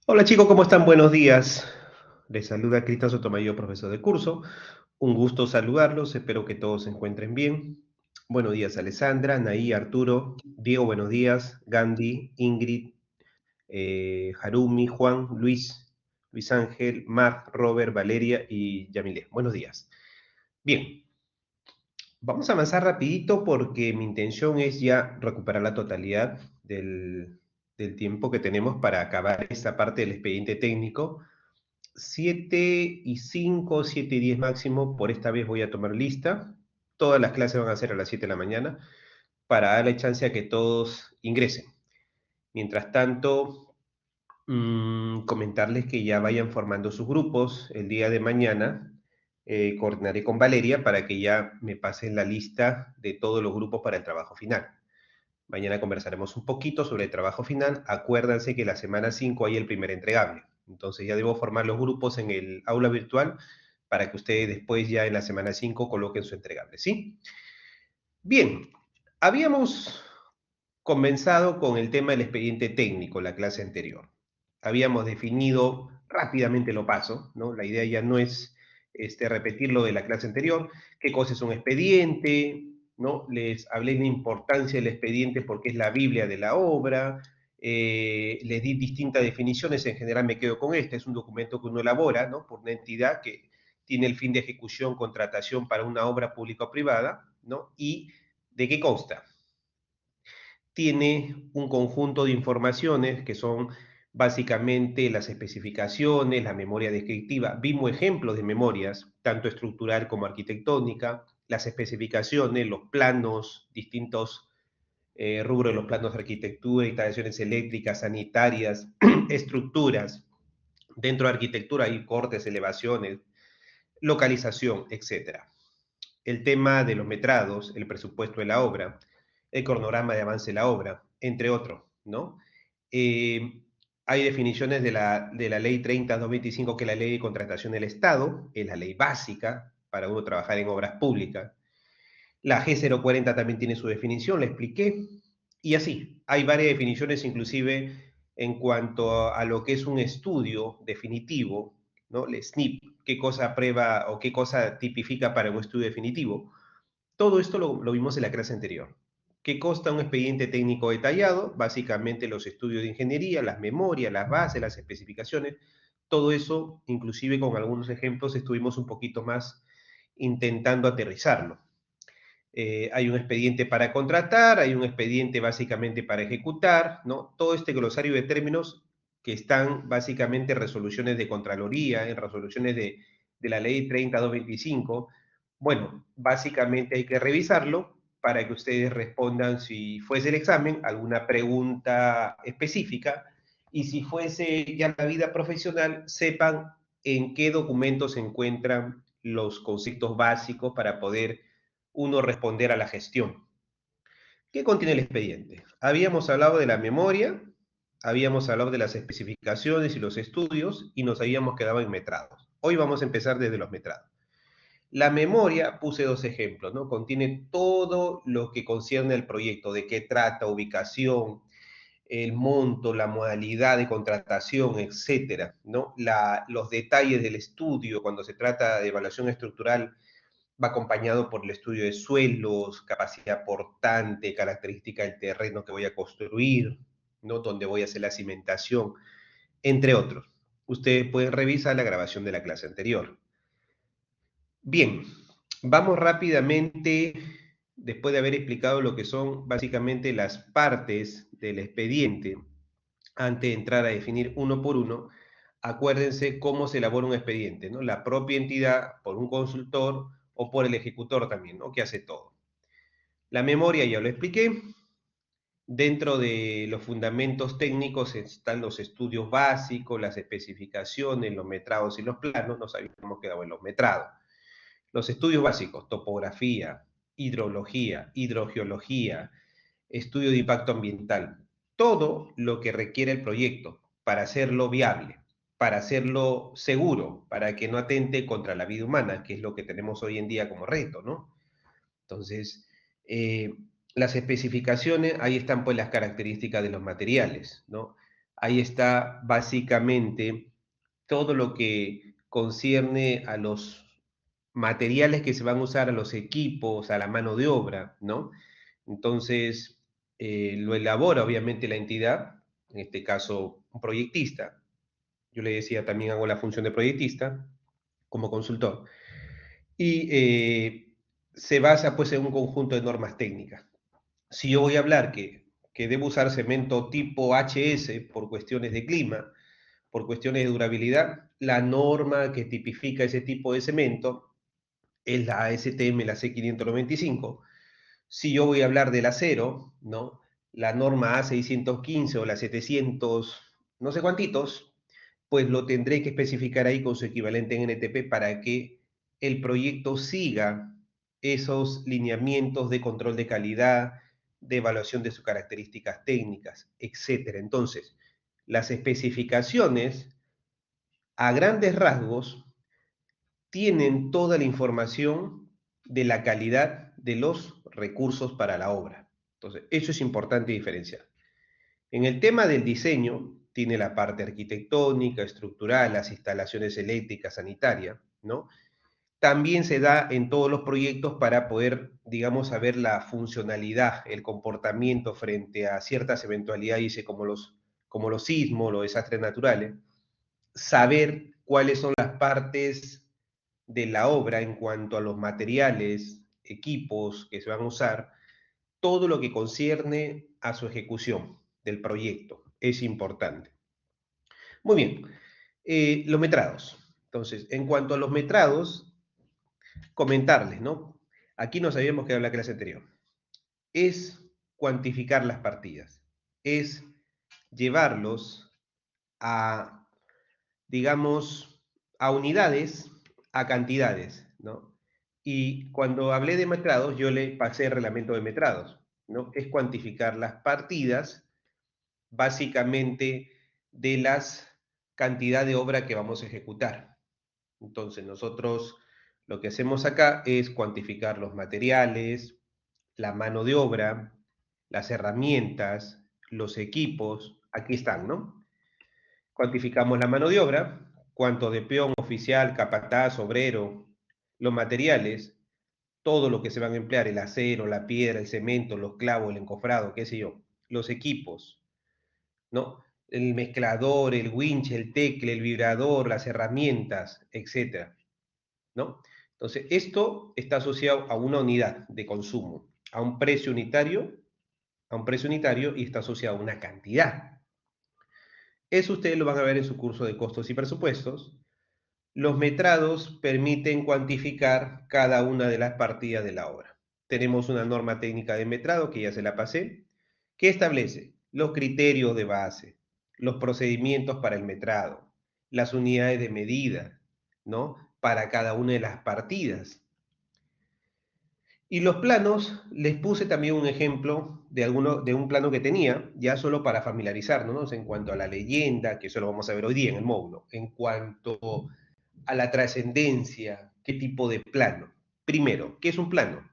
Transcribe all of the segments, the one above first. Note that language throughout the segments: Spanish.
Hola chicos, ¿cómo están? Buenos días. Les saluda Cristian Sotomayor, profesor de curso. Un gusto saludarlos, espero que todos se encuentren bien. Buenos días, Alessandra, Naí, Arturo, Diego, buenos días, Gandhi, Ingrid, Harumi, Juan, Luis, Luis Ángel, Marc, Robert, Valeria y Yamile. Buenos días. Bien, vamos a avanzar rapidito porque mi intención es ya recuperar la totalidad del tiempo que tenemos para acabar esta parte del expediente técnico. 7:05, 7:10 máximo, por esta vez voy a tomar lista. Todas las clases van a ser a las 7 de la mañana para darle chance a que todos ingresen. Mientras tanto, comentarles que ya vayan formando sus grupos. El día de mañana coordinaré con Valeria para que ya me pasen la lista de todos los grupos para el trabajo final. Mañana conversaremos un poquito sobre el trabajo final. Acuérdense que la semana 5 hay el primer entregable. Entonces ya debo formar los grupos en el aula virtual para que ustedes después ya en la semana 5 coloquen su entregable, ¿sí? Bien, habíamos comenzado con el tema del expediente técnico, la clase anterior. Habíamos definido, rápidamente lo paso, ¿no? La idea ya no es repetir lo de la clase anterior, qué cosa es un expediente, ¿no? Les hablé de la importancia del expediente porque es la Biblia de la obra, les di distintas definiciones, en general me quedo con esta, es un documento que uno elabora, ¿no? Por una entidad que tiene el fin de ejecución, contratación para una obra pública o privada, ¿no? ¿Y de qué consta? Tiene un conjunto de informaciones que son básicamente las especificaciones, la memoria descriptiva. Vimos ejemplos de memorias, tanto estructural como arquitectónica, las especificaciones, los planos, distintos rubros de los planos de arquitectura, instalaciones eléctricas, sanitarias, estructuras. Dentro de arquitectura hay cortes, elevaciones, localización, etcétera. El tema de los metrados, el presupuesto de la obra, el cronograma de avance de la obra, entre otros, ¿no? Eh, Hay definiciones de la ley 30-225, que es la ley de contratación del Estado, es la ley básica para uno trabajar en obras públicas. La G040 también tiene su definición, la expliqué. Y así, hay varias definiciones inclusive en cuanto a lo que es un estudio definitivo, ¿no? El SNIP, qué cosa prueba o qué cosa tipifica para un estudio definitivo. Todo esto lo vimos en la clase anterior. ¿Qué consta un expediente técnico detallado? Básicamente los estudios de ingeniería, las memorias, las bases, las especificaciones, todo eso, inclusive con algunos ejemplos, estuvimos un poquito más intentando aterrizarlo. Hay un expediente para contratar, hay un expediente básicamente para ejecutar, ¿no? Todo este glosario de términos que están básicamente en resoluciones de Contraloría, en resoluciones de la ley 30225. Bueno, básicamente hay que revisarlo para que ustedes respondan, si fuese el examen, alguna pregunta específica, y si fuese ya la vida profesional, sepan en qué documentos se encuentran los conceptos básicos para poder uno responder a la gestión. ¿Qué contiene el expediente? Habíamos hablado de la memoria, habíamos hablado de las especificaciones y los estudios y nos habíamos quedado en metrados. Hoy vamos a empezar desde los metrados. La memoria, puse dos ejemplos, ¿no? Contiene todo lo que concierne al proyecto, de qué trata, ubicación, el monto, la modalidad de contratación, etcétera, ¿no? Los detalles del estudio, cuando se trata de evaluación estructural, va acompañado por el estudio de suelos, capacidad portante, característica del terreno que voy a construir, ¿no? Donde voy a hacer la cimentación, entre otros. Ustedes pueden revisar la grabación de la clase anterior. Bien, vamos rápidamente, después de haber explicado lo que son básicamente las partes del expediente, antes de entrar a definir uno por uno, acuérdense cómo se elabora un expediente, ¿no? La propia entidad, por un consultor o por el ejecutor también, ¿no? Que hace todo. La memoria ya lo expliqué. Dentro de los fundamentos técnicos están los estudios básicos, las especificaciones, los metrados y los planos. Nos habíamos quedado en los metrados. Los estudios básicos, topografía, hidrología, hidrogeología, estudio de impacto ambiental, todo lo que requiere el proyecto para hacerlo viable, para hacerlo seguro, para que no atente contra la vida humana, que es lo que tenemos hoy en día como reto, ¿no? Entonces, las especificaciones, ahí están pues las características de los materiales, ¿no? Ahí está básicamente todo lo que concierne a los materiales que se van a usar, a los equipos, a la mano de obra, ¿no? Entonces, lo elabora obviamente la entidad, en este caso un proyectista. Yo le decía, también hago la función de proyectista como consultor. Y se basa pues en un conjunto de normas técnicas. Si yo voy a hablar que debo usar cemento tipo HS por cuestiones de clima, por cuestiones de durabilidad, la norma que tipifica ese tipo de cemento es la ASTM, la C595. Si yo voy a hablar del acero, ¿no? La norma A615 o la 700, no sé cuántitos, pues lo tendré que especificar ahí con su equivalente en NTP para que el proyecto siga esos lineamientos de control de calidad, de evaluación de sus características técnicas, etcétera. Entonces, las especificaciones, a grandes rasgos, tienen toda la información de la calidad de los recursos para la obra. Entonces, eso es importante diferenciar. En el tema del diseño, tiene la parte arquitectónica, estructural, las instalaciones eléctricas, sanitarias, ¿no? También se da en todos los proyectos para poder, digamos, saber la funcionalidad, el comportamiento frente a ciertas eventualidades como los sismos, los desastres naturales, saber cuáles son las partes de la obra en cuanto a los materiales, equipos que se van a usar, todo lo que concierne a su ejecución del proyecto es importante. Muy bien, los metrados. Entonces, en cuanto a los metrados, comentarles, ¿no? Aquí nos habíamos quedado en la clase anterior. Es cuantificar las partidas, es llevarlos a, digamos, a unidades, a cantidades, ¿no? Y cuando hablé de metrados, yo le pasé el reglamento de metrados, ¿no? Es cuantificar las partidas, básicamente, de las cantidad de obra que vamos a ejecutar. Entonces, nosotros lo que hacemos acá es cuantificar los materiales, la mano de obra, las herramientas, los equipos, aquí están, ¿no? Cuantificamos la mano de obra, cuánto de peón, oficial, capataz, obrero, los materiales, todo lo que se van a emplear, el acero, la piedra, el cemento, los clavos, el encofrado, qué sé yo, los equipos, ¿no? El mezclador, el winch, el tecle, el vibrador, las herramientas, etcétera, ¿no? Entonces, esto está asociado a una unidad de consumo, a un precio unitario y está asociado a una cantidad. Eso ustedes lo van a ver en su curso de costos y presupuestos. Los metrados permiten cuantificar cada una de las partidas de la obra. Tenemos una norma técnica de metrado, que ya se la pasé, que establece los criterios de base, los procedimientos para el metrado, las unidades de medida, ¿no? Para cada una de las partidas. Y los planos, les puse también un ejemplo de un plano que tenía, ya solo para familiarizarnos, ¿no? En cuanto a la leyenda, que eso lo vamos a ver hoy día en el módulo, en cuanto a la trascendencia, qué tipo de plano. Primero, ¿qué es un plano?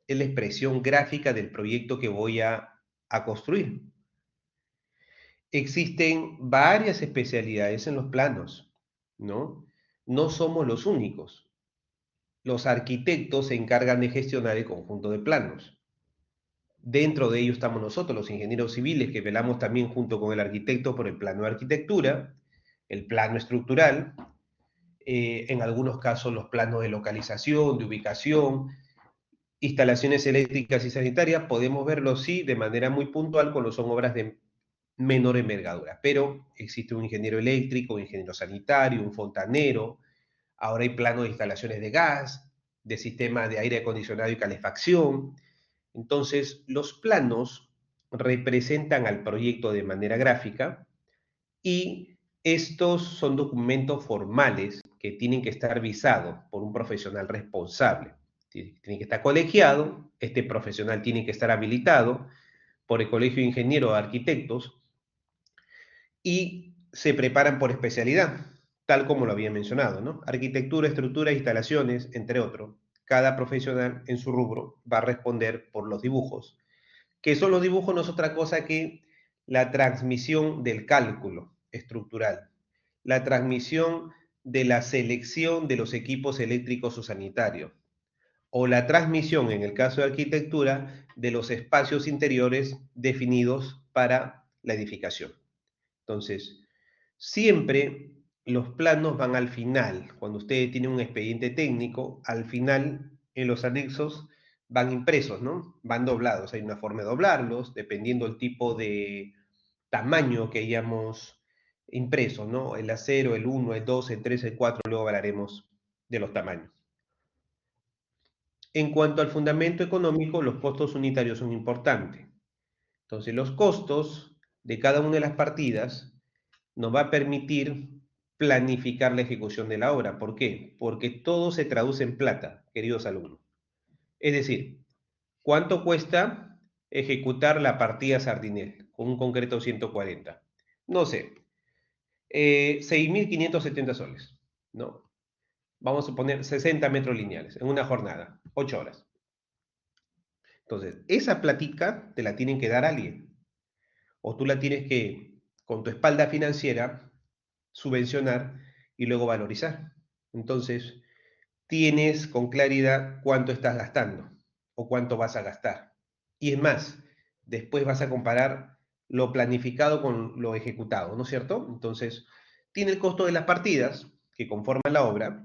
Es la expresión gráfica del proyecto que voy a construir. Existen varias especialidades en los planos, ¿no? No somos los únicos. Los arquitectos se encargan de gestionar el conjunto de planos. Dentro de ello estamos nosotros, los ingenieros civiles, que velamos también junto con el arquitecto por el plano de arquitectura, el plano estructural, en algunos casos los planos de localización, de ubicación, instalaciones eléctricas y sanitarias, podemos verlo sí de manera muy puntual cuando son obras de menor envergadura, pero existe un ingeniero eléctrico, un ingeniero sanitario, un fontanero, ahora hay planos de instalaciones de gas, de sistemas de aire acondicionado y calefacción. Entonces, los planos representan al proyecto de manera gráfica y estos son documentos formales que tienen que estar visados por un profesional responsable. Tiene que estar colegiado, este profesional tiene que estar habilitado por el Colegio de Ingenieros o Arquitectos y se preparan por especialidad, tal como lo había mencionado, ¿no? Arquitectura, estructura, instalaciones, entre otros. Cada profesional en su rubro va a responder por los dibujos, que son los dibujos no es otra cosa que la transmisión del cálculo estructural, la transmisión de la selección de los equipos eléctricos o sanitarios, o la transmisión, en el caso de arquitectura, de los espacios interiores definidos para la edificación. Entonces, siempre los planos van al final. Cuando ustedes tienen un expediente técnico, al final, en los anexos, van impresos, ¿no? Van doblados. Hay una forma de doblarlos, dependiendo del tipo de tamaño que hayamos impreso, ¿no? El A0, el 1, el 2, el 3, el 4, luego hablaremos de los tamaños. En cuanto al fundamento económico, los costos unitarios son importantes. Entonces, los costos de cada una de las partidas nos va a permitir planificar la ejecución de la obra. ¿Por qué? Porque todo se traduce en plata, queridos alumnos. Es decir, ¿cuánto cuesta ejecutar la partida Sardinel con un concreto 140? No sé, 6.570 soles, ¿no? Vamos a poner 60 metros lineales en una jornada, 8 horas. Entonces, esa platica te la tienen que dar a alguien. O tú la tienes que, con tu espalda financiera, subvencionar y luego valorizar. Entonces, tienes con claridad cuánto estás gastando o cuánto vas a gastar. Y es más, después vas a comparar lo planificado con lo ejecutado, ¿no es cierto? Entonces, tiene el costo de las partidas que conforman la obra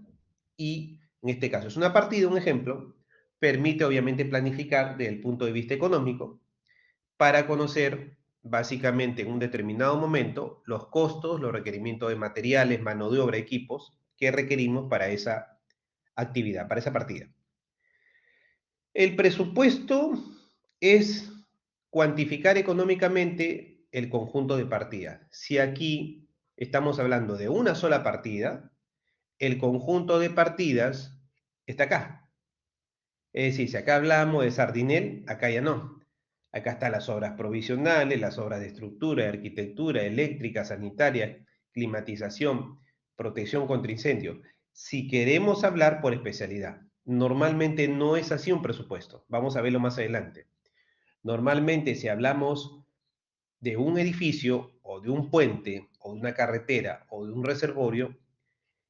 y, en este caso, es una partida, un ejemplo, permite obviamente planificar desde el punto de vista económico para conocer básicamente en un determinado momento los costos, los requerimientos de materiales, mano de obra, equipos que requerimos para esa actividad, para esa partida. El presupuesto es cuantificar económicamente el conjunto de partidas. Si aquí estamos hablando de una sola partida, el conjunto de partidas está acá. Es decir, si acá hablamos de Sardinel, acá ya no. Acá están las obras provisionales, las obras de estructura, de arquitectura, eléctrica, sanitaria, climatización, protección contra incendios. Si queremos hablar por especialidad, normalmente no es así un presupuesto. Vamos a verlo más adelante. Normalmente si hablamos de un edificio o de un puente o de una carretera o de un reservorio,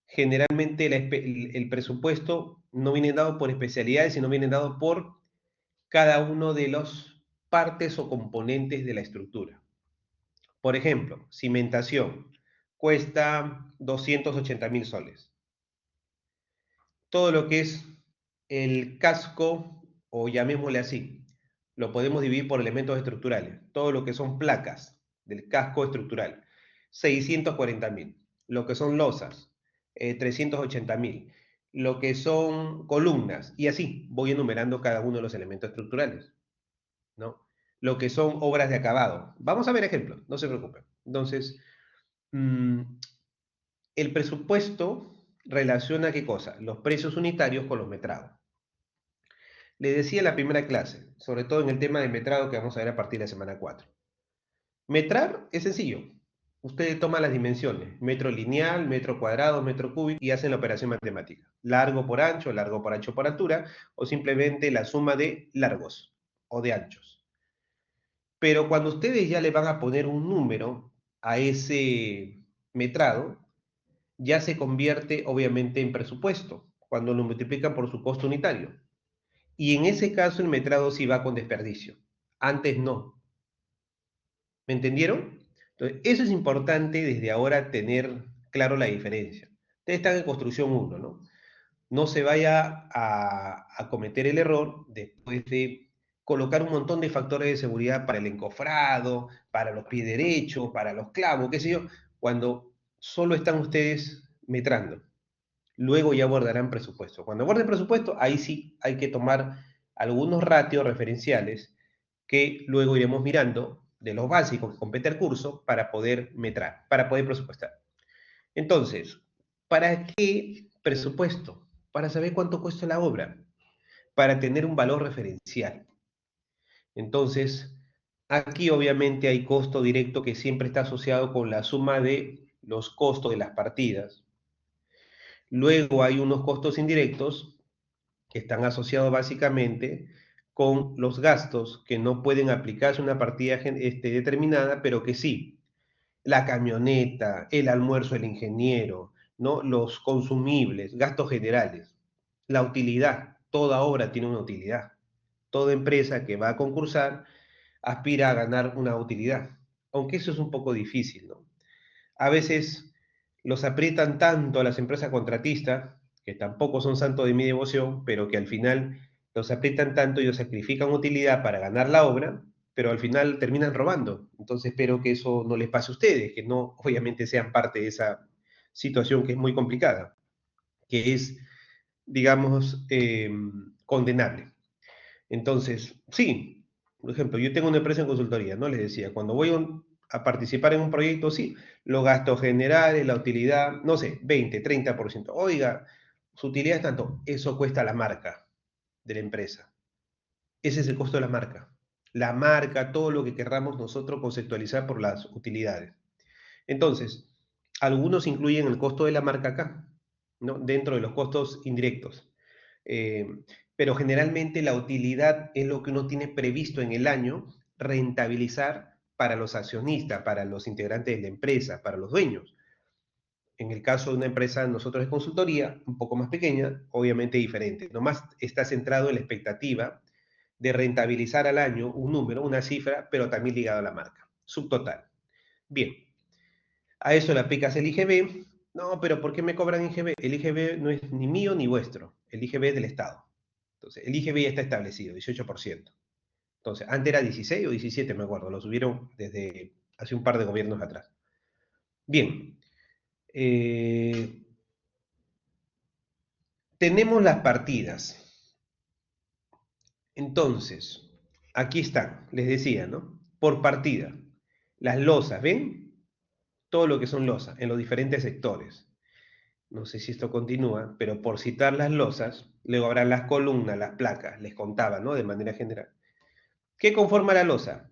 generalmente el presupuesto no viene dado por especialidades, sino viene dado por cada uno de las partes o componentes de la estructura. Por ejemplo, cimentación cuesta 280.000 soles. Todo lo que es el casco, o llamémosle así, lo podemos dividir por elementos estructurales. Todo lo que son placas del casco estructural, 640.000. Lo que son losas, 380.000. Lo que son columnas, y así voy enumerando cada uno de los elementos estructurales, ¿no? Lo que son obras de acabado. Vamos a ver ejemplos, no se preocupen. Entonces, el presupuesto relaciona ¿qué cosa? Los precios unitarios con los metrados. Le decía en la primera clase, sobre todo en el tema de metrado que vamos a ver a partir de la semana 4. Metrar es sencillo. Ustedes toman las dimensiones, metro lineal, metro cuadrado, metro cúbico, y hacen la operación matemática. Largo por ancho por altura, o simplemente la suma de largos o de anchos. Pero cuando ustedes ya le van a poner un número a ese metrado, ya se convierte obviamente en presupuesto, cuando lo multiplican por su costo unitario. Y en ese caso el metrado sí va con desperdicio. Antes no. ¿Me entendieron? Entonces, eso es importante desde ahora tener claro la diferencia. Ustedes están en construcción 1, ¿no? No se vaya a cometer el error después de colocar un montón de factores de seguridad para el encofrado, para los pies derechos, para los clavos, qué sé yo, cuando solo están ustedes metrando. Luego ya abordarán presupuesto. Cuando aborden presupuesto, ahí sí hay que tomar algunos ratios referenciales que luego iremos mirando de los básicos que compete el curso para poder metrar, para poder presupuestar. Entonces, ¿para qué presupuesto? Para saber cuánto cuesta la obra, para tener un valor referencial. Entonces, aquí obviamente hay costo directo que siempre está asociado con la suma de los costos de las partidas. Luego hay unos costos indirectos que están asociados básicamente con los gastos que no pueden aplicarse a una partida determinada, pero que sí, la camioneta, el almuerzo del ingeniero, ¿no? Los consumibles, gastos generales, la utilidad, toda obra tiene una utilidad. Toda empresa que va a concursar aspira a ganar una utilidad, aunque eso es un poco difícil, ¿no? A veces los aprietan tanto a las empresas contratistas, que tampoco son santos de mi devoción, pero que al final los aprietan tanto y los sacrifican utilidad para ganar la obra, pero al final terminan robando. Entonces espero que eso no les pase a ustedes, que no obviamente sean parte de esa situación que es muy complicada, que es, digamos, condenable. Entonces, sí, por ejemplo, yo tengo una empresa en consultoría, ¿no? Les decía, cuando voy a participar en un proyecto, sí, los gastos generales, la utilidad, no sé, 20, 30%. Oiga, su utilidad es tanto, eso cuesta la marca de la empresa. Ese es el costo de la marca. La marca, todo lo que querramos nosotros conceptualizar por las utilidades. Entonces, algunos incluyen el costo de la marca acá, ¿no? Dentro de los costos indirectos. Eh, pero generalmente la utilidad es lo que uno tiene previsto en el año rentabilizar para los accionistas, para los integrantes de la empresa, para los dueños. En el caso de una empresa, nosotros de consultoría, un poco más pequeña, obviamente diferente. Nomás está centrado en la expectativa de rentabilizar al año un número, una cifra, pero también ligado a la marca. Subtotal. Bien, a eso le aplicas el IGB. No, pero ¿por qué me cobran IGB? El IGB no es ni mío ni vuestro. El IGB es del Estado. Entonces, el IGB ya está establecido, 18%. Entonces, antes era 16 o 17, me acuerdo. Lo subieron desde hace un par de gobiernos atrás. Bien. eh, Tenemos las partidas. Entonces, aquí están, les decía, ¿no? Por partida. Las losas, ¿ven? Todo lo que son losas en los diferentes sectores. No sé si esto continúa, pero por citar las losas, luego habrá las columnas, las placas, les contaba, ¿no? De manera general. ¿Qué conforma la losa?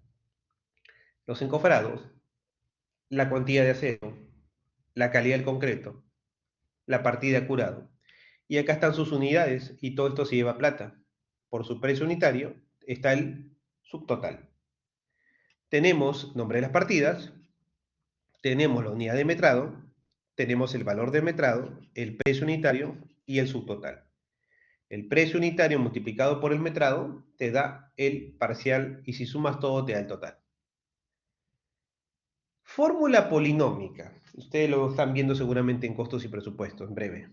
Los encofrados, la cuantía de acero, la calidad del concreto, la partida curado. Y acá están sus unidades y todo esto se lleva plata. Por su precio unitario está el subtotal. Tenemos nombre de las partidas, tenemos la unidad de metrado, tenemos el valor de metrado, el precio unitario y el subtotal. El precio unitario multiplicado por el metrado te da el parcial y si sumas todo te da el total. Fórmula polinómica. Ustedes lo están viendo seguramente en costos y presupuestos en breve.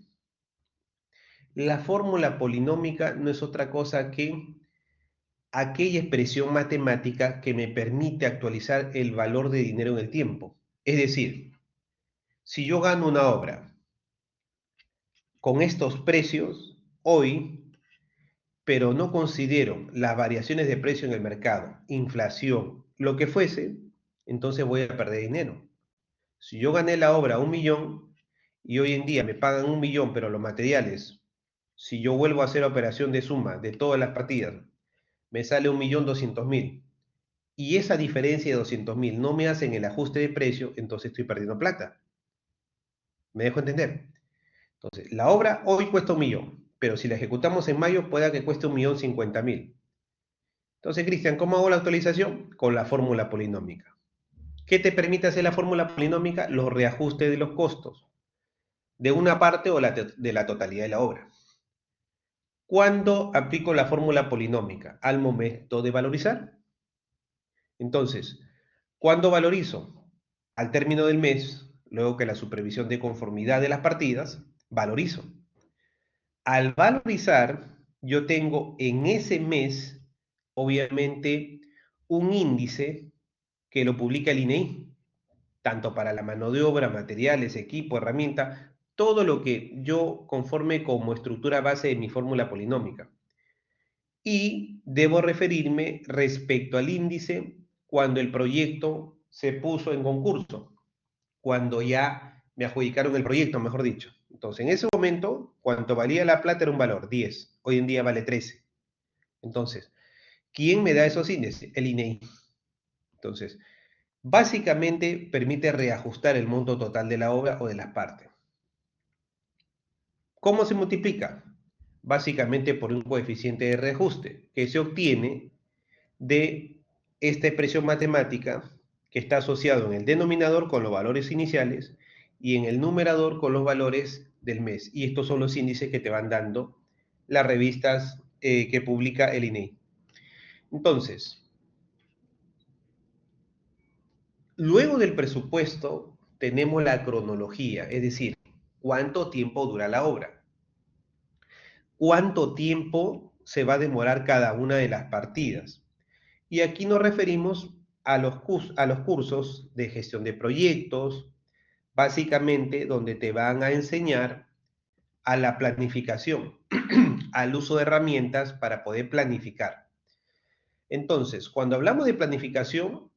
La fórmula polinómica no es otra cosa que aquella expresión matemática que me permite actualizar el valor de dinero en el tiempo. Es decir, si yo gano una obra con estos precios hoy, pero no considero las variaciones de precio en el mercado, inflación, lo que fuese, entonces voy a perder dinero. Si yo gané la obra a 1 millón y hoy en día me pagan 1 millón, pero los materiales, si yo vuelvo a hacer operación de suma de todas las partidas, me sale 1.200.000 y esa diferencia de 200.000 no me hacen el ajuste de precio, entonces estoy perdiendo plata. ¿Me dejo entender? Entonces, la obra hoy cuesta 1 millón, pero si la ejecutamos en mayo pueda que cueste 1.050.000. Entonces, Cristian, ¿cómo hago la actualización? Con la fórmula polinómica. ¿Qué te permite hacer la fórmula polinómica? Los reajustes de los costos de una parte o de la totalidad de la obra. ¿Cuándo aplico la fórmula polinómica? Al momento de valorizar. Entonces, ¿cuándo valorizo? Al término del mes, luego que la supervisión de conformidad de las partidas, valorizo. Al valorizar, yo tengo en ese mes, obviamente, un índice que lo publica el INEI, tanto para la mano de obra, materiales, equipo, herramienta, todo lo que yo conforme como estructura base de mi fórmula polinómica. Y debo referirme respecto al índice cuando el proyecto se puso en concurso, cuando ya me adjudicaron el proyecto, mejor dicho. Entonces, en ese momento, cuánto valía la plata era un valor, 10. Hoy en día vale 13. Entonces, ¿quién me da esos índices? El INEI. Entonces, básicamente permite reajustar el monto total de la obra o de las partes. ¿Cómo se multiplica? básicamente por un coeficiente de reajuste que se obtiene de esta expresión matemática que está asociado en el denominador con los valores iniciales y en el numerador con los valores del mes. Y estos son los índices que te van dando las revistas que publica el INEI. Entonces, luego del presupuesto tenemos la cronología, es decir, cuánto tiempo dura la obra, cuánto tiempo se va a demorar cada una de las partidas. Y aquí nos referimos a los cursos de gestión de proyectos, básicamente donde te van a enseñar a la planificación, al uso de herramientas para poder planificar. Entonces, cuando hablamos de planificación,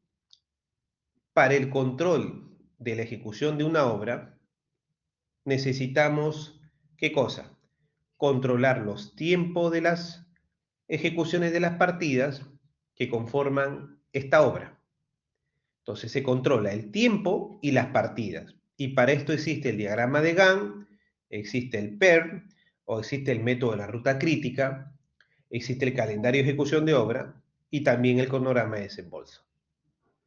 para el control de la ejecución de una obra, necesitamos, ¿qué cosa? Controlar los tiempos de las ejecuciones de las partidas que conforman esta obra. Entonces se controla el tiempo y las partidas. Y para esto existe el diagrama de Gantt, existe el PERT, o existe el método de la ruta crítica, existe el calendario de ejecución de obra y también el cronograma de desembolso.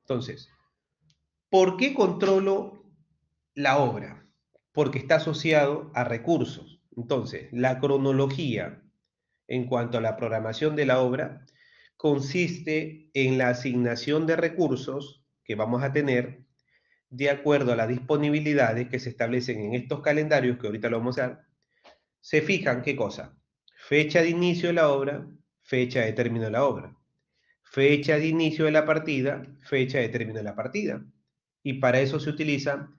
Entonces, ¿por qué controlo la obra? Porque está asociado a recursos. Entonces, la cronología en cuanto a la programación de la obra consiste en la asignación de recursos que vamos a tener de acuerdo a las disponibilidades que se establecen en estos calendarios, que ahorita lo vamos a ver. Se fijan, ¿qué cosa? Fecha de inicio de la obra, fecha de término de la obra. Fecha de inicio de la partida, fecha de término de la partida. Y para eso se utiliza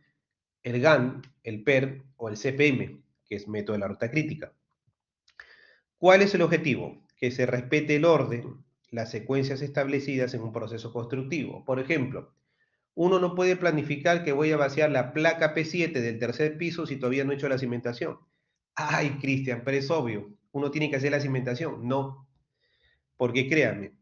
el Gantt, el PERT o el CPM, que es método de la ruta crítica. ¿Cuál es el objetivo? Que se respete el orden, las secuencias establecidas en un proceso constructivo. Por ejemplo, uno no puede planificar que voy a vaciar la placa P7 del tercer piso si todavía no he hecho la cimentación. Ay, Cristian, pero es obvio, uno tiene que hacer la cimentación. No, porque créanme,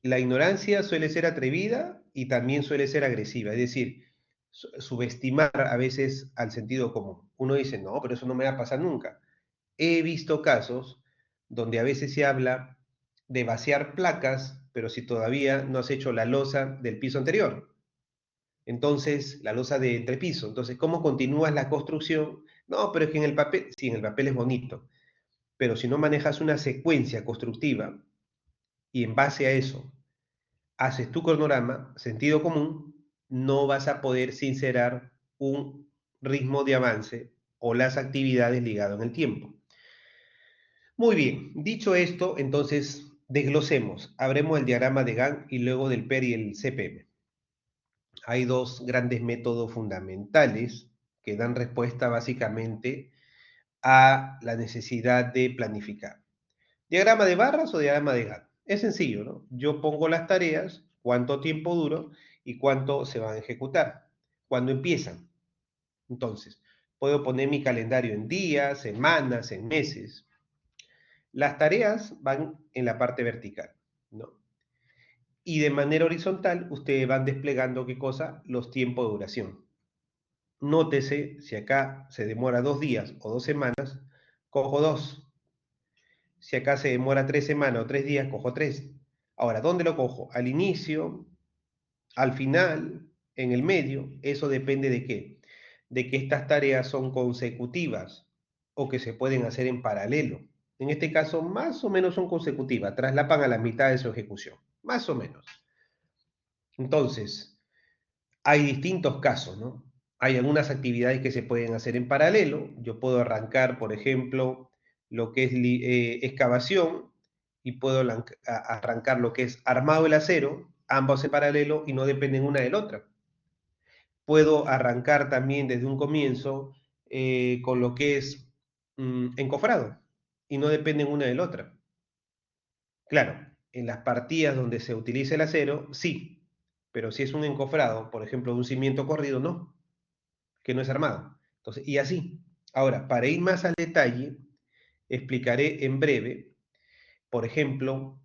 la ignorancia suele ser atrevida y también suele ser agresiva, es decir, subestimar a veces al sentido común. Uno dice, no, pero eso no me va a pasar nunca. He visto casos donde a veces se habla de vaciar placas, pero si todavía no has hecho la losa del piso anterior. Entonces, la losa de entrepiso. Entonces, ¿cómo continúas la construcción? No, pero es que en el papel, sí, en el papel es bonito, pero si no manejas una secuencia constructiva y en base a eso haces tu cronograma, sentido común, no vas a poder sincerar un ritmo de avance o las actividades ligadas en el tiempo. Muy bien, dicho esto, entonces desglosemos, habremos el diagrama de Gantt y luego del PER y el CPM. Hay dos grandes métodos fundamentales que dan respuesta básicamente a la necesidad de planificar. ¿Diagrama de barras o diagrama de Gantt? Es sencillo, ¿no? Yo pongo las tareas, cuánto tiempo duro y cuánto se van a ejecutar, cuándo empiezan. Entonces, puedo poner mi calendario en días, semanas, en meses. Las tareas van en la parte vertical, ¿no? Y de manera horizontal, ustedes van desplegando, ¿qué cosa? Los tiempos de duración. Nótese, si acá se demora 2 días o 2 semanas, cojo 2. Si acá se demora 3 semanas o 3 días, cojo 3. Ahora, ¿dónde lo cojo? ¿Al inicio? ¿Al final? ¿En el medio? Eso depende de qué. De que estas tareas son consecutivas o que se pueden hacer en paralelo. En este caso, más o menos son consecutivas, traslapan a la mitad de su ejecución, más o menos. Entonces, hay distintos casos, ¿no? Hay algunas actividades que se pueden hacer en paralelo. Yo puedo arrancar, por ejemplo, lo que es excavación y puedo arrancar lo que es armado del acero, ambos en paralelo y no dependen una de la otra. Puedo arrancar también desde un comienzo con lo que es encofrado y no dependen una de la otra. Claro, en las partidas donde se utiliza el acero, sí, pero si es un encofrado, por ejemplo, de un cimiento corrido, no, que no es armado. Entonces, y así. Ahora, para ir más al detalle, explicaré en breve, por ejemplo,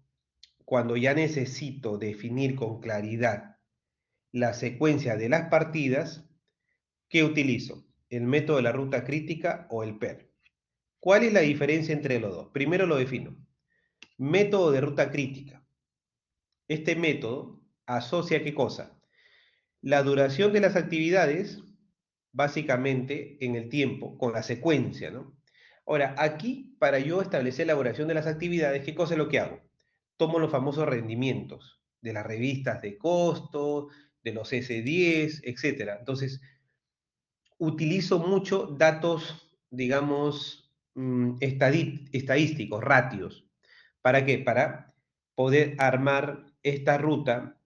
cuando ya necesito definir con claridad la secuencia de las partidas, ¿qué utilizo? ¿El método de la ruta crítica o el PER? ¿Cuál es la diferencia entre los dos? Primero lo defino. Método de ruta crítica. Este método asocia ¿qué cosa? La duración de las actividades, básicamente en el tiempo, con la secuencia, ¿no? Ahora, aquí, para yo establecer la duración de las actividades, ¿qué cosa es lo que hago? Tomo los famosos rendimientos de las revistas de costo, de los S10, etcétera. Entonces, utilizo mucho datos, digamos, estadísticos, ratios. ¿Para qué? Para poder armar esta ruta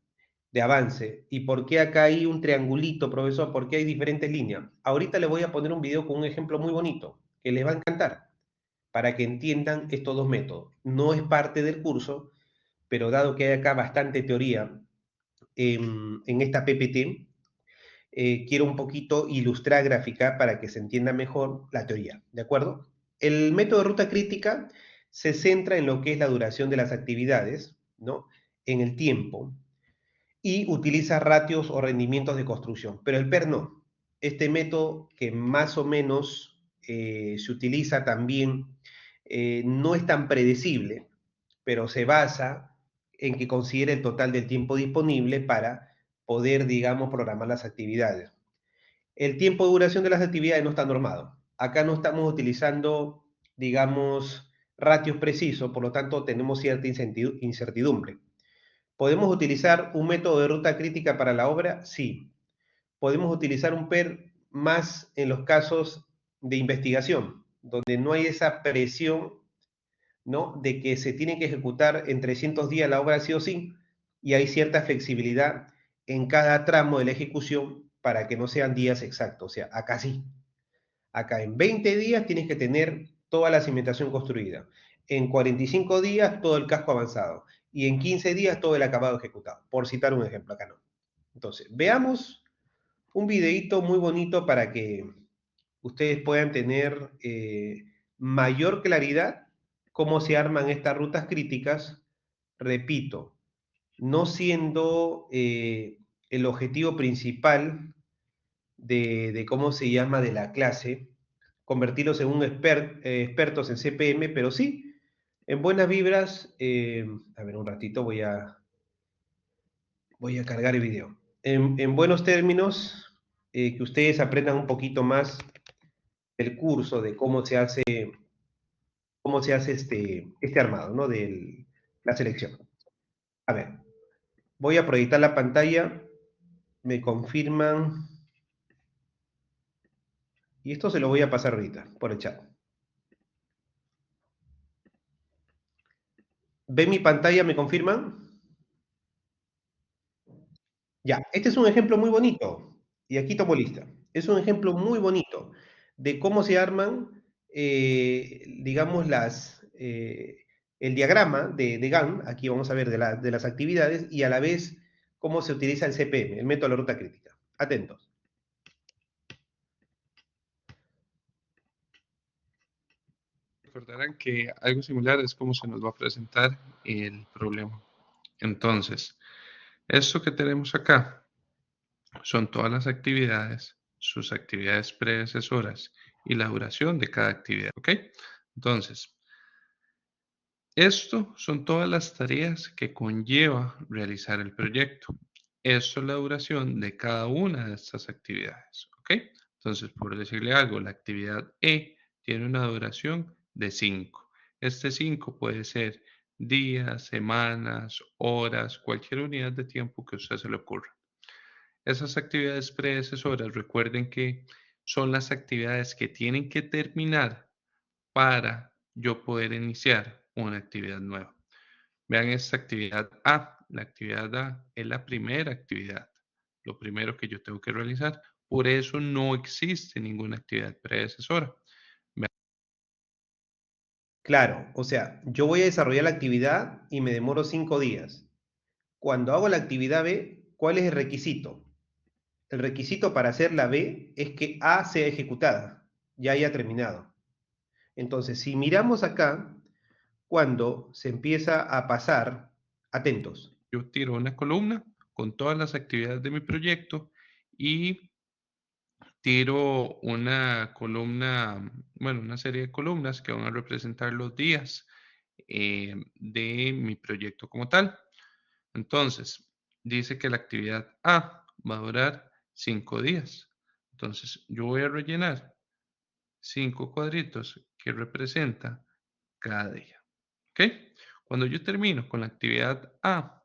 de avance. ¿Y por qué acá hay un triangulito, profesor? ¿Por qué hay diferentes líneas? Ahorita les voy a poner un video con un ejemplo muy bonito, que les va a encantar, para que entiendan estos dos métodos. No es parte del curso, pero dado que hay acá bastante teoría en esta PPT, quiero un poquito ilustrar gráfica para que se entienda mejor la teoría, ¿de acuerdo? El método de ruta crítica se centra en lo que es la duración de las actividades, ¿no? En el tiempo, y utiliza ratios o rendimientos de construcción, pero el PER no. Este método que más o menos se utiliza también no es tan predecible, pero se basa en que considera el total del tiempo disponible para poder, digamos, programar las actividades. El tiempo de duración de las actividades no está normado. Acá no estamos utilizando, digamos, ratios precisos, por lo tanto tenemos cierta incertidumbre. ¿Podemos utilizar un método de ruta crítica para la obra? Sí. ¿Podemos utilizar un PER más en los casos de investigación, donde no hay esa presión, ¿no?, de que se tiene que ejecutar en 300 días la obra sí o sí, y hay cierta flexibilidad en cada tramo de la ejecución para que no sean días exactos? O sea, acá sí. Acá en 20 días tienes que tener toda la cimentación construida. En 45 días todo el casco avanzado. Y en 15 días todo el acabado ejecutado. Por citar un ejemplo, acá no. Entonces, veamos un videito muy bonito para que ustedes puedan tener mayor claridad cómo se arman estas rutas críticas. Repito, no siendo el objetivo principal de cómo se llama de la clase, convertirlos en expertos en CPM, pero sí, en buenas vibras. A ver, un ratito voy a cargar el video. En buenos términos, que ustedes aprendan un poquito más del curso, de cómo se hace este armado, ¿no? De la selección. A ver, voy a proyectar la pantalla, me confirman, y esto se lo voy a pasar ahorita por el chat. ¿Ven mi pantalla? ¿Me confirman? Ya, este es un ejemplo muy bonito, y aquí tomo lista. Es un ejemplo muy bonito de cómo se arman, digamos, el diagrama de Gantt, aquí vamos a ver de las actividades, y a la vez cómo se utiliza el CPM, el método de la ruta crítica. Atentos. Recordarán que algo similar es como se nos va a presentar el problema. Entonces, esto que tenemos acá son todas las actividades, sus actividades predecesoras y la duración de cada actividad, ¿ok? Entonces, esto son todas las tareas que conlleva realizar el proyecto. Esto es la duración de cada una de estas actividades, ¿ok? Entonces, por decirle algo, la actividad E tiene una duración de 5. Este 5 puede ser días, semanas, horas, cualquier unidad de tiempo que a usted se le ocurra. Esas actividades predecesoras, recuerden que son las actividades que tienen que terminar para yo poder iniciar una actividad nueva. Vean esta actividad A. La actividad A es la primera actividad, lo primero que yo tengo que realizar. Por eso no existe ninguna actividad predecesora. Claro, o sea, yo voy a desarrollar la actividad y me demoro 5 días. Cuando hago la actividad B, ¿cuál es el requisito? El requisito para hacer la B es que A sea ejecutada, ya haya terminado. Entonces, si miramos acá, cuando se empieza a pasar, atentos, Yo tiro una columna con todas las actividades de mi proyecto y tiro una columna, bueno, una serie de columnas que van a representar los días de mi proyecto como tal. Entonces, dice que la actividad A va a durar 5 días. Entonces, yo voy a rellenar 5 cuadritos que representa cada día. ¿Ok? Cuando yo termino con la actividad A,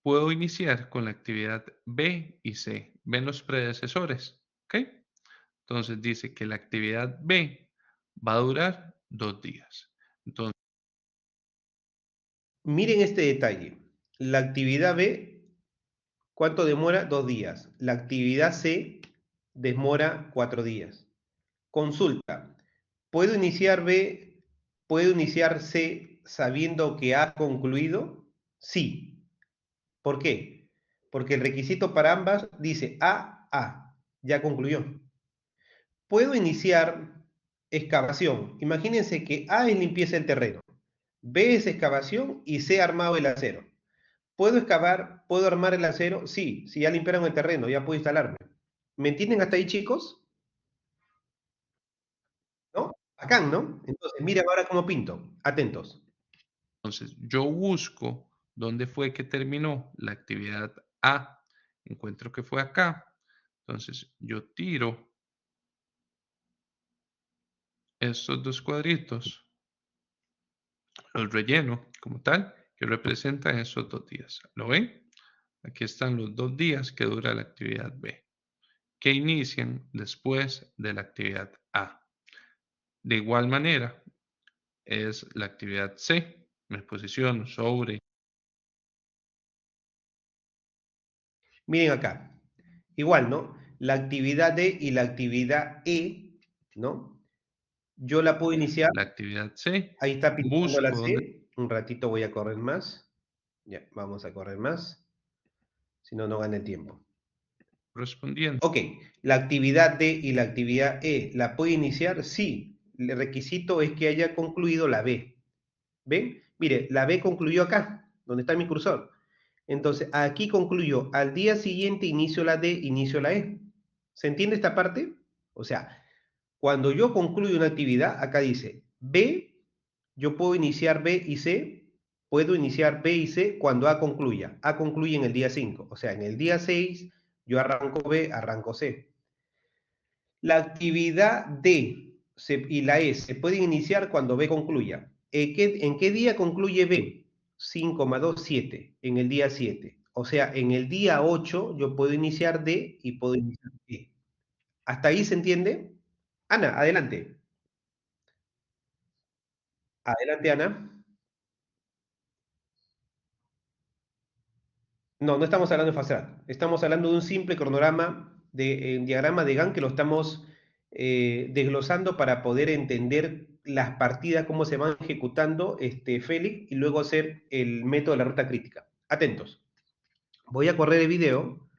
puedo iniciar con la actividad B y C. Ven los predecesores. ¿Ok? Entonces dice que la actividad B va a durar 2 días. Entonces, Miren este detalle. La actividad B, ¿cuánto demora? 2 días. La actividad C demora 4 días. Consulta. ¿Puedo iniciar B? ¿Puedo iniciar C sabiendo que ha concluido? Sí. ¿Por qué? Porque el requisito para ambas dice A, ya concluyó. Puedo iniciar excavación. Imagínense que A es limpieza del terreno, B es excavación y C armado el acero. ¿Puedo excavar? ¿Puedo armar el acero? Sí, si ya limpiaron el terreno, ya puedo instalarme. ¿Me entienden hasta ahí, chicos? ¿No? Bacán, ¿no? Entonces, miren ahora cómo pinto. Atentos. yo busco dónde fue que terminó la actividad A. Encuentro que fue acá. Entonces, yo tiro estos dos cuadritos, los relleno como tal, que representan esos 2 días. ¿Lo ven? Aquí están los 2 días que dura la actividad B, que inician después de la actividad A. De igual manera, es la actividad C. Me posiciono sobre Miren acá. Igual, ¿no? La actividad D y la actividad E, ¿no? Yo la puedo iniciar. la actividad C, Ahí está pintando la busco donde C. Un ratito voy a correr más. Ya, vamos a correr más. Si no, no gane tiempo. correspondiente, Ok, la actividad D y la actividad E, ¿la puede iniciar? Sí. El requisito es que haya concluido la B. ¿Ven? Mire, la B concluyó acá, donde está mi cursor. Entonces, aquí concluyó. Al día siguiente inicio la D, inicio la E. ¿Se entiende esta parte? O sea, cuando yo concluyo una actividad, acá dice B, yo puedo iniciar B y C, puedo iniciar B y C cuando A concluya. A concluye en el día 5, o sea, en el día 6 yo arranco B, arranco C. La actividad D y la E se pueden iniciar cuando B concluya. ¿En qué día concluye B? 5 más 2, 7, en el día 7. O sea, en el día 8 yo puedo iniciar D y puedo iniciar E. ¿Hasta ahí se entiende? Ana, adelante. Adelante, Ana. No, no estamos hablando de FASAD. Estamos hablando de un simple cronograma, de diagrama de Gantt que lo estamos desglosando para poder entender las partidas, cómo se van ejecutando, Félix, y luego hacer el método de la ruta crítica. Atentos. Voy a correr el video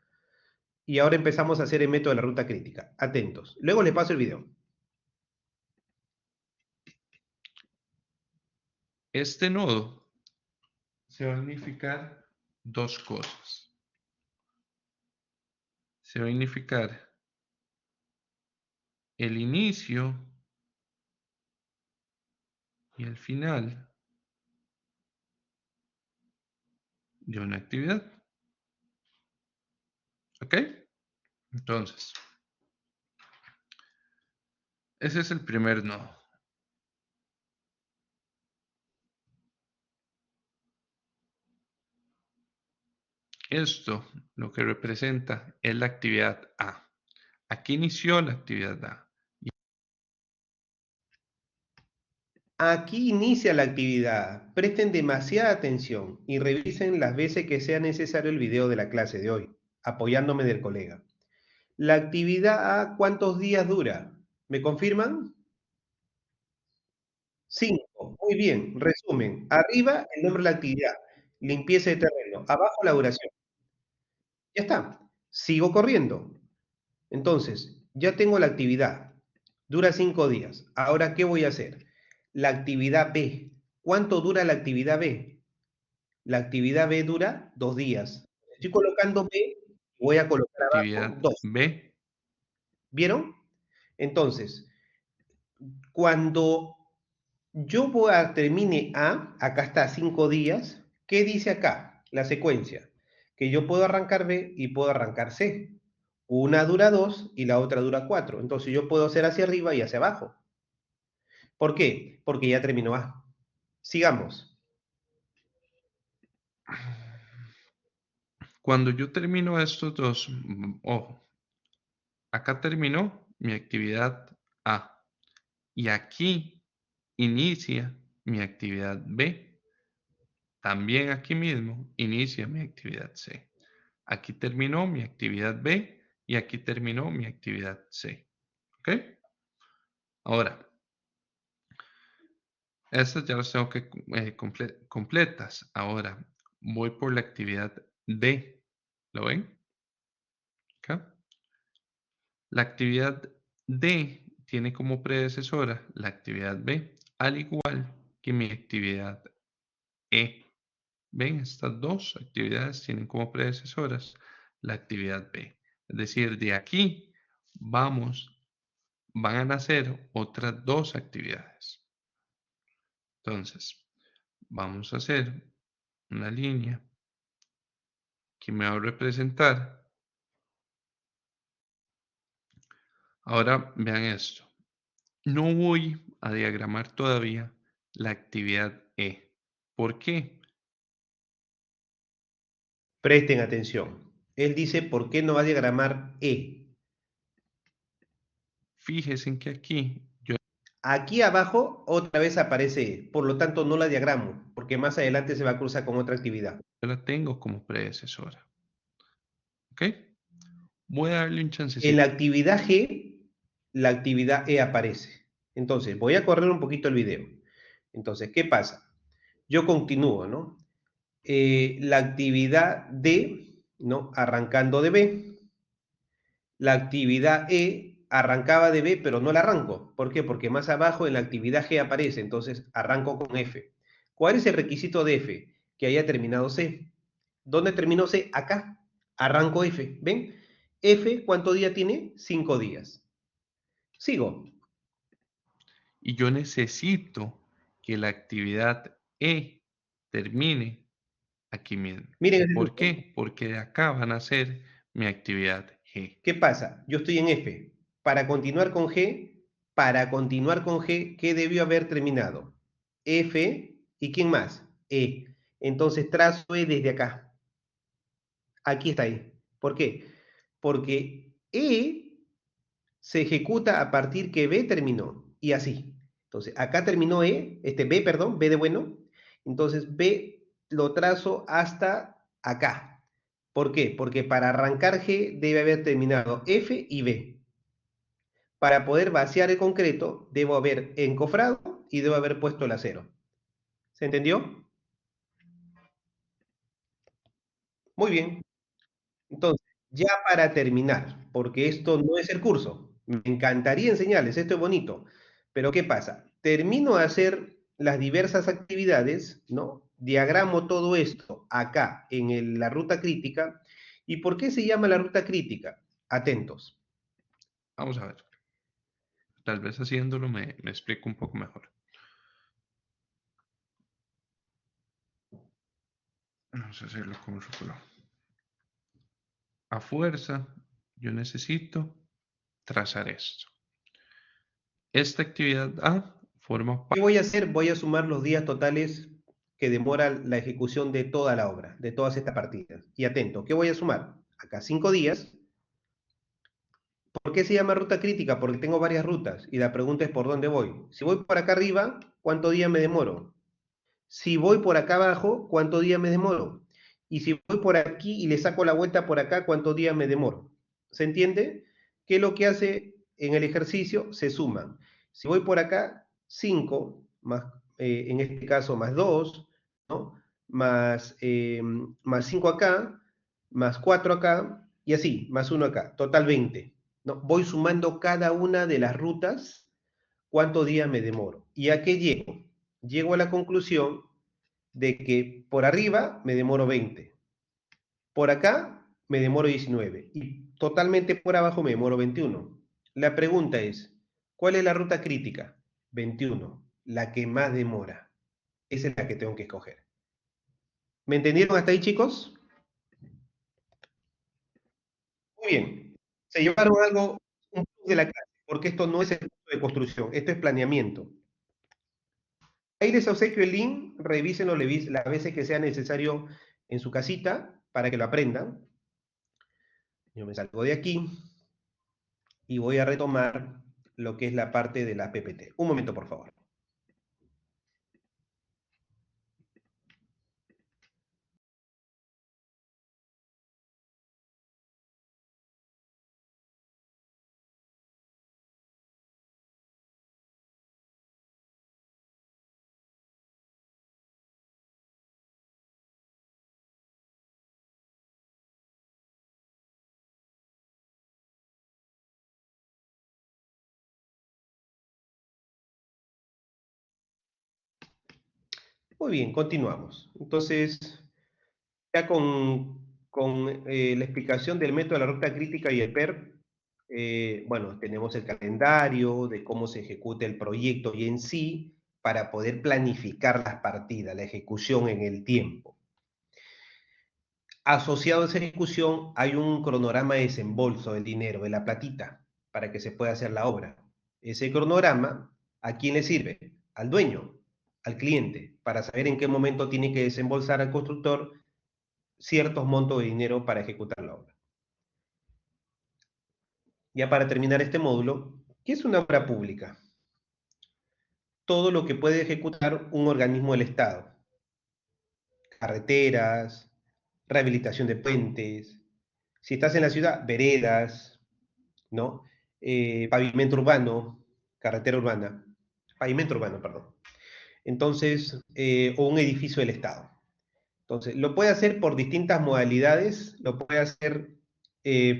y ahora empezamos a hacer el método de la ruta crítica. Atentos. Luego les paso el video. este nodo se va a unificar dos cosas. Se va a unificar el inicio y el final de una actividad. ¿Ok? Entonces, ese es el primer nodo. Esto lo que representa es la actividad A. Aquí inició la actividad A. Aquí inicia la actividad. Presten demasiada atención y revisen las veces que sea necesario el video de la clase de hoy, apoyándome del colega. La actividad A, ¿cuántos días dura? ¿Me confirman? 5. Muy bien. Resumen. Arriba, el nombre de la actividad. Limpieza de terreno. Abajo, la duración. Ya está. Sigo corriendo. Entonces, ya tengo la actividad. Dura 5 días. Ahora, ¿qué voy a hacer? La actividad B. ¿Cuánto dura la actividad B? La actividad B dura 2 días. Estoy colocando B, voy a colocar Actividad abajo 2. B. ¿Vieron? Entonces, cuando yo termine A, acá está 5 días, ¿qué dice acá? La secuencia, que yo puedo arrancar B y puedo arrancar C. Una dura 2 y la otra dura 4. Entonces yo puedo hacer hacia arriba y hacia abajo. ¿Por qué? Porque ya terminó A. Sigamos. Cuando yo termino estos dos, ojo, acá terminó mi actividad A y aquí inicia mi actividad B. También aquí mismo inicia mi actividad C. Aquí terminó mi actividad B y aquí terminó mi actividad C. ¿Ok? Ahora, estas ya las tengo que completas. Ahora, voy por la actividad D. ¿Lo ven? Acá. La actividad D tiene como predecesora la actividad B, al igual que mi actividad E. ¿Ven? Estas dos actividades tienen como predecesoras la actividad B. Es decir, de aquí van a nacer otras dos actividades. Entonces, vamos a hacer una línea que me va a representar. Ahora vean esto. No voy a diagramar todavía la actividad E. ¿Por qué? Presten atención. Él dice, ¿por qué no va a diagramar E? Fíjense en que aquí yo Aquí abajo otra vez aparece E, por lo tanto no la diagramo, porque más adelante se va a cruzar con otra actividad. la tengo como predecesora. ¿Ok? Voy a darle un En chancecito. la actividad G, la actividad E aparece. Entonces, voy a correr un poquito el video. Entonces, ¿qué pasa? Yo continúo, ¿no? La actividad D, ¿no? Arrancando de B. La actividad E arrancaba de B, pero no la arranco. ¿Por qué? Porque más abajo en la actividad G aparece, entonces arranco con F. ¿Cuál es el requisito de F? Que haya terminado C. ¿Dónde terminó C? Acá. Arranco F. ¿Ven? F, ¿cuánto día tiene? 5 días. Sigo. Y yo necesito que la actividad E termine aquí mismo. Miren el ¿Por ejemplo. qué? Porque de acá van a ser mi actividad G. ¿Qué pasa? Yo estoy en F. Para continuar con G, ¿qué debió haber terminado? F, ¿y quién más? E. Entonces trazo E desde acá. Aquí está E. ¿Por qué? Porque E se ejecuta a partir que B terminó. Y así. Entonces, acá terminó E, B, perdón, B de bueno. Entonces, B lo trazo hasta acá. ¿Por qué? Porque para arrancar G debe haber terminado F y B. Para poder vaciar el concreto, debo haber encofrado y debo haber puesto el acero. ¿Se entendió? Muy bien. Entonces, ya para terminar, porque esto no es el curso, me encantaría enseñarles, esto es bonito, pero ¿qué pasa? Termino de hacer las diversas actividades, ¿no? Diagramo todo esto acá en la ruta crítica. ¿Y por qué se llama la ruta crítica? Atentos. Vamos a ver. Tal vez haciéndolo me explico un poco mejor. Vamos a hacerlo con rótulo. A fuerza, yo necesito trazar esto. Esta actividad A forma ¿Qué parte. voy a hacer? Voy a sumar los días totales que demora la ejecución de toda la obra, de todas estas partidas. Y atento, ¿qué voy a sumar? Acá 5 días. ¿Por qué se llama ruta crítica? Porque tengo varias rutas y la pregunta es por dónde voy. Si voy por acá arriba, ¿cuánto día me demoro? Si voy por acá abajo, ¿cuánto día me demoro? Y si voy por aquí y le saco la vuelta por acá, ¿cuánto día me demoro? ¿Se entiende? ¿Qué es lo que hace en el ejercicio? Se suman. Si voy por acá, 5, más, en este caso más 2, ¿no? Más 5 acá, más 4 acá, y así, más 1 acá, total 20. ¿No? Voy sumando cada una de las rutas, cuánto día me demoro. ¿Y a qué llego? Llego a la conclusión de que por arriba me demoro 20, por acá me demoro 19 y totalmente por abajo me demoro 21. La pregunta es, ¿cuál es la ruta crítica? 21, la que más demora. Esa es la que tengo que escoger. ¿Me entendieron hasta ahí, chicos? Muy bien. Se llevaron algo, un plus de la clase, porque esto no es el curso de construcción, esto es planeamiento. Ahí les obsequio el link, revísenlo las veces que sea necesario en su casita para que lo aprendan. Yo me salgo de aquí y voy a retomar lo que es la parte de la PPT. Un momento, por favor. Muy bien, continuamos. Entonces, ya con la explicación del método de la ruta crítica y el PER, bueno, tenemos el calendario de cómo se ejecuta el proyecto y en sí, para poder planificar las partidas, la ejecución en el tiempo. Asociado a esa ejecución hay un cronograma de desembolso del dinero, de la platita, para que se pueda hacer la obra. Ese cronograma, ¿a quién le sirve? Al dueño, al cliente, para saber en qué momento tiene que desembolsar al constructor ciertos montos de dinero para ejecutar la obra. Ya para terminar este módulo, ¿qué es una obra pública? Todo lo que puede ejecutar un organismo del Estado. Carreteras, rehabilitación de puentes, si estás en la ciudad, veredas, ¿no? Pavimento urbano, carretera urbana, pavimento urbano, perdón. Entonces, o un edificio del Estado. Entonces, lo puede hacer por distintas modalidades, lo puede hacer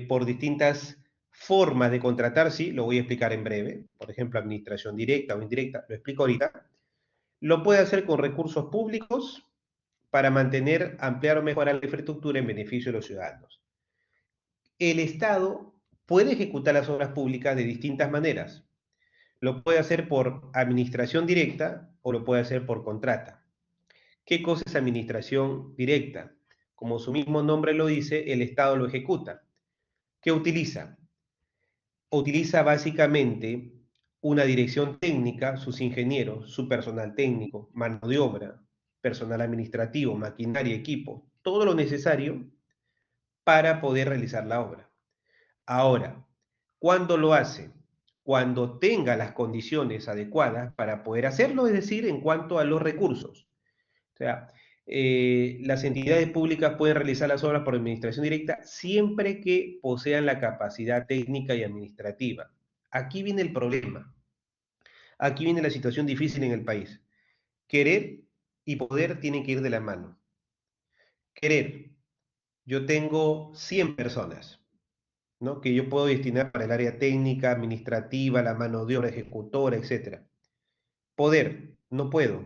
por distintas formas de contratar, sí, lo voy a explicar en breve. Por ejemplo, administración directa o indirecta, lo explico ahorita. Lo puede hacer con recursos públicos para mantener, ampliar o mejorar la infraestructura en beneficio de los ciudadanos. El Estado puede ejecutar las obras públicas de distintas maneras. Lo puede hacer por administración directa o lo puede hacer por contrata. ¿Qué cosa es administración directa? Como su mismo nombre lo dice, el Estado lo ejecuta. ¿Qué utiliza? Utiliza básicamente una dirección técnica, sus ingenieros, su personal técnico, mano de obra, personal administrativo, maquinaria, equipo, todo lo necesario para poder realizar la obra. Ahora, ¿cuándo lo hace? Cuando tenga las condiciones adecuadas para poder hacerlo, es decir, en cuanto a los recursos. O sea, las entidades públicas pueden realizar las obras por administración directa siempre que posean la capacidad técnica y administrativa. Aquí viene el problema. Aquí viene la situación difícil en el país. Querer y poder tienen que ir de la mano. Querer. Yo tengo 100 personas, ¿no? Que yo puedo destinar para el área técnica, administrativa, la mano de obra ejecutora, etc. Poder. No puedo.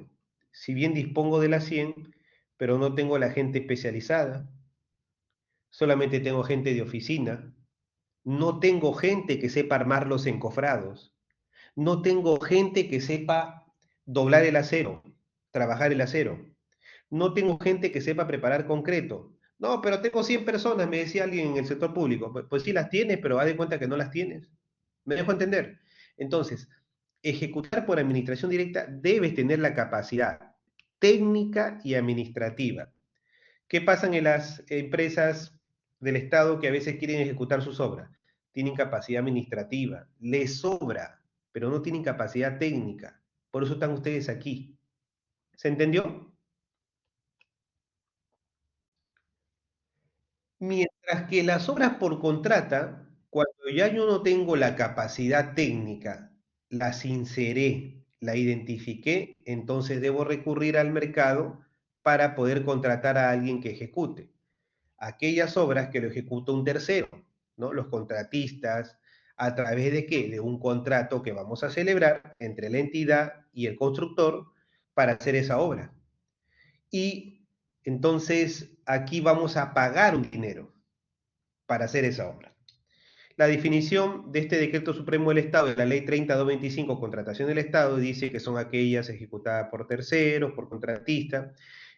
Si bien dispongo de las 100, pero no tengo la gente especializada, solamente tengo gente de oficina, no tengo gente que sepa armar los encofrados, no tengo gente que sepa doblar el acero, trabajar el acero, no tengo gente que sepa preparar concreto. No, pero tengo 100 personas, me decía alguien en el sector público. Pues sí las tienes, pero haz de cuenta que no las tienes. ¿Me dejo entender? Entonces, ejecutar por administración directa debes tener la capacidad técnica y administrativa. ¿Qué pasa en las empresas del Estado que a veces quieren ejecutar sus obras? Tienen capacidad administrativa, les sobra, pero no tienen capacidad técnica. Por eso están ustedes aquí. ¿Se entendió? Mientras que las obras por contrata, cuando ya yo no tengo la capacidad técnica, la sinceré, la identifiqué, entonces debo recurrir al mercado para poder contratar a alguien que ejecute aquellas obras que lo ejecuta un tercero, ¿no? Los contratistas, ¿a través de qué? De un contrato que vamos a celebrar entre la entidad y el constructor para hacer esa obra. Y entonces aquí vamos a pagar un dinero para hacer esa obra. La definición de este decreto supremo del Estado, de la ley 30.225, contratación del Estado, dice que son aquellas ejecutadas por terceros, por contratistas,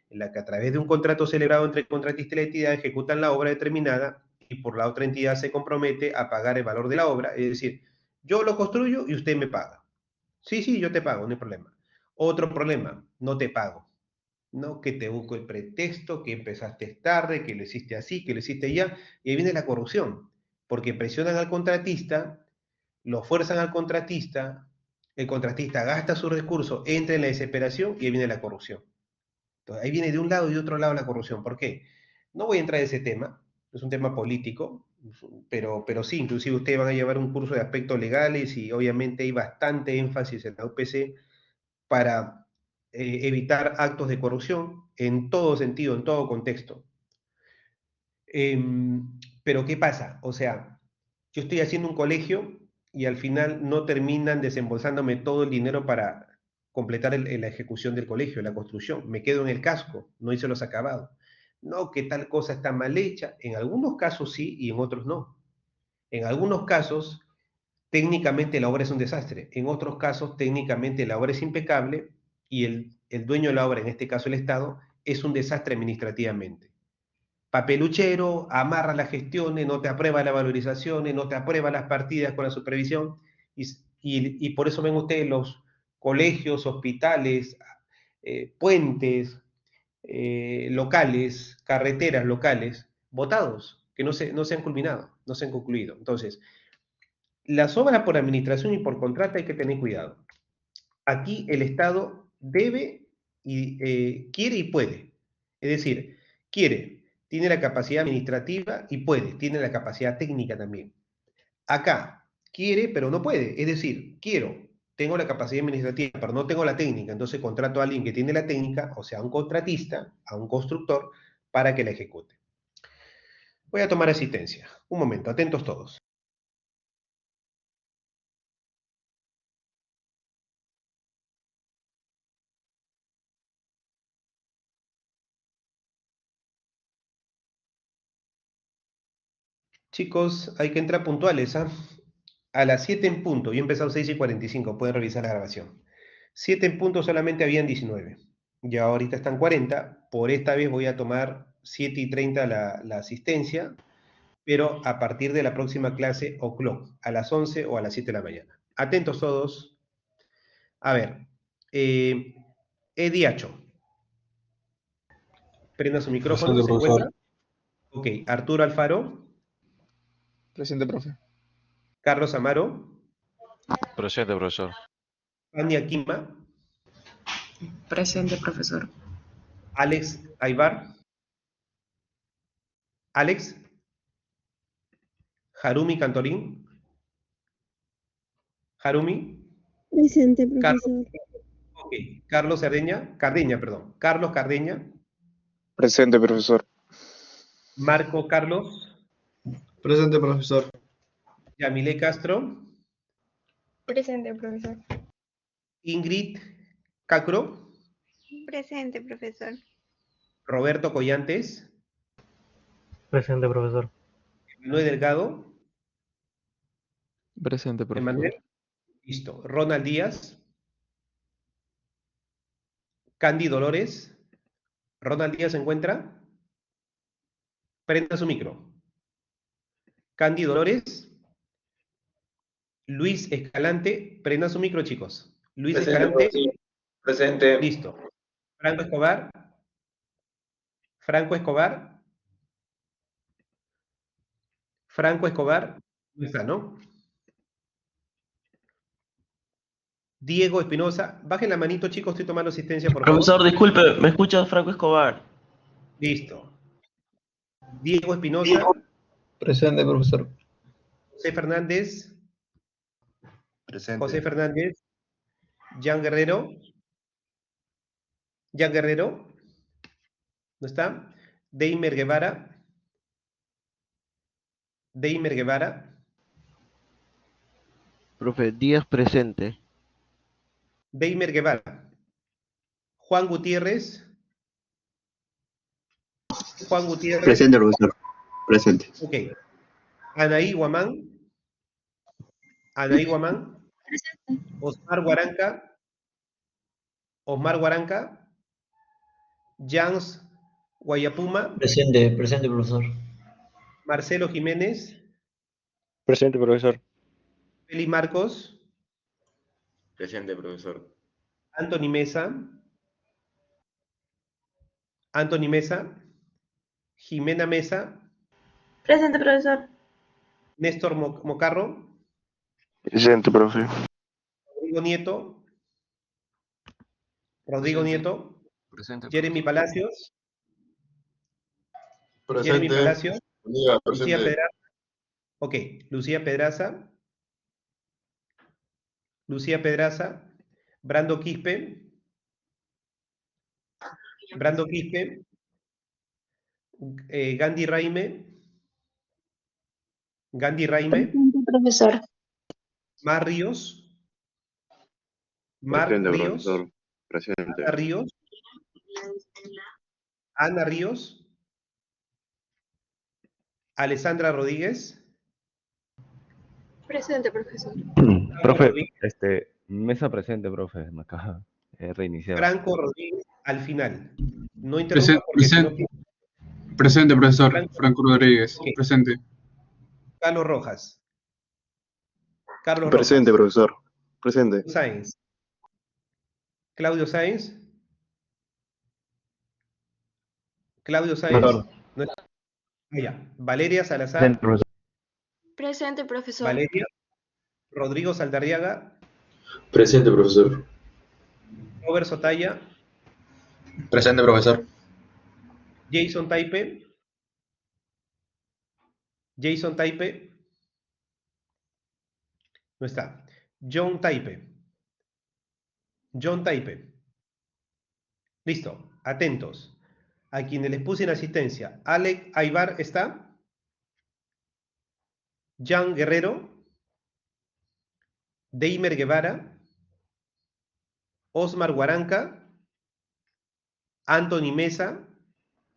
en la que a través de un contrato celebrado entre el contratista y la entidad ejecutan la obra determinada y por la otra entidad se compromete a pagar el valor de la obra, es decir, yo lo construyo y usted me paga. Sí, sí, yo te pago, no hay problema. Otro problema, no te pago. ¿No? Que te busco el pretexto, que empezaste tarde, que lo hiciste así, que lo hiciste allá, y ahí viene la corrupción, porque presionan al contratista, lo fuerzan al contratista, el contratista gasta su recurso, entra en la desesperación y ahí viene la corrupción. Entonces, ahí viene de un lado y de otro lado la corrupción. ¿Por qué? No voy a entrar en ese tema, es un tema político, pero sí, inclusive ustedes van a llevar un curso de aspectos legales y obviamente hay bastante énfasis en la UPC para evitar actos de corrupción en todo sentido, en todo contexto. Pero ¿qué pasa? O sea, yo estoy haciendo un colegio y al final no terminan desembolsándome todo el dinero para completar la ejecución del colegio, la construcción. Me quedo en el casco, no hice los acabados. No, que tal cosa está mal hecha. En algunos casos sí y en otros no. En algunos casos, técnicamente la obra es un desastre. En otros casos, técnicamente la obra es impecable y el dueño de la obra, en este caso el Estado, es un desastre administrativamente. Papeluchero, amarra las gestiones, no te aprueba las valorizaciones, no te aprueba las partidas con la supervisión, y por eso ven ustedes los colegios, hospitales, puentes locales, carreteras locales, votados, que no se han culminado, no se han concluido. Entonces, las obras por administración y por contrato hay que tener cuidado. Aquí el Estado debe y quiere y puede. Es decir, quiere, tiene la capacidad administrativa y puede, tiene la capacidad técnica también. Acá quiere, pero no puede. Es decir, quiero, tengo la capacidad administrativa, pero no tengo la técnica. Entonces contrato a alguien que tiene la técnica, o sea, a un contratista, a un constructor, para que la ejecute. Voy a tomar asistencia. Un momento, atentos todos. Chicos, hay que entrar puntuales, ¿ah? A las 7 en punto, yo he empezado 6:45, pueden revisar la grabación. 7 en punto solamente habían 19. Ya ahorita están 40. Por esta vez voy a tomar 7:30 la asistencia, pero a partir de la próxima clase o'clock, a las 11 o a las 7 de la mañana. Atentos todos. A ver, Ediacho, prenda su micrófono, Presente, ¿se encuentra? profesor. Ok, Arturo Alfaro, Presente, profe. Carlos Amaro, Presente, profesor. Ania Quima, Presente, profesor. Alex Aybar, Alex, Harumi Cantorín, Harumi, Presente, Carlos, profesor. ok, Carlos Cardeña, perdón, Carlos Cardeña, Presente, profesor. Marco Carlos, Presente, profesor. Yamile Castro, Presente, profesor. Ingrid Cacro, Presente, profesor. Roberto Collantes, Presente, profesor. Manuel Delgado, Presente, profesor. Emanuel, listo, Ronald Díaz, Candy Dolores, Ronald Díaz se encuentra, prenda su micro. Candy Dolores, Luis Escalante, prenda su micro, chicos. Luis Presente, Escalante, profesor. Presente. listo. Franco Escobar, Franco Escobar, Franco Escobar, no está, ¿no? Diego Espinosa, bajen la manito, chicos, estoy tomando asistencia, por Profesor, favor. disculpe, ¿me escucha Franco Escobar? Listo. Diego Espinosa, Presente, profesor. José Fernández, Presente. José Fernández, Jan Guerrero, Jan Guerrero, ¿no está? Deimer Guevara, Deimer Guevara, Profe, Díaz presente. Deimer Guevara, Juan Gutiérrez, Juan Gutiérrez, Presente, profesor. Presente. ok. Anaí Guamán, Anaí Guamán. Osmar Guaranca. Jans Guayapuma. Presente, profesor. Marcelo Jiménez. Presente, profesor. Feli Marcos. Presente, profesor. Anthony Mesa. Jimena Mesa. Presente, profesor. Néstor Mocarro. Presente, profe. Rodrigo Nieto. Presente, Jeremy profesor. Palacios. Jeremy Presente. Palacios. Unida, Lucía presente. Pedraza. Ok, Lucía Pedraza. Brando Quispe. Gandhi Raime. Presente, profesor. Mar Ríos. Presente, profesor. Presente. Ana Ríos. Alessandra Rodríguez. Presente, profesor. Profe, Rodríguez. mesa presente, profe, me acaba de reiniciar. Franco Rodríguez al final. No interrumpa porque Presente, si no... presente, profesor. Franco Rodríguez. Ok. Presente. Carlos Rojas. Presente, profesor. Presente. Claudio Sáenz. Profesor. No está. Ya. Valeria Salazar. Presente, profesor. Presente, profesor. Valeria. Rodrigo Saldarriaga. Presente, profesor. Robert Sotaya. Presente, profesor. Jason Taipe. No está. John Taipe. Listo. Atentos. A quienes les puse en asistencia. Alec Aybar está. Jan Guerrero. Deimer Guevara. Osmar Guaranca. Anthony Mesa.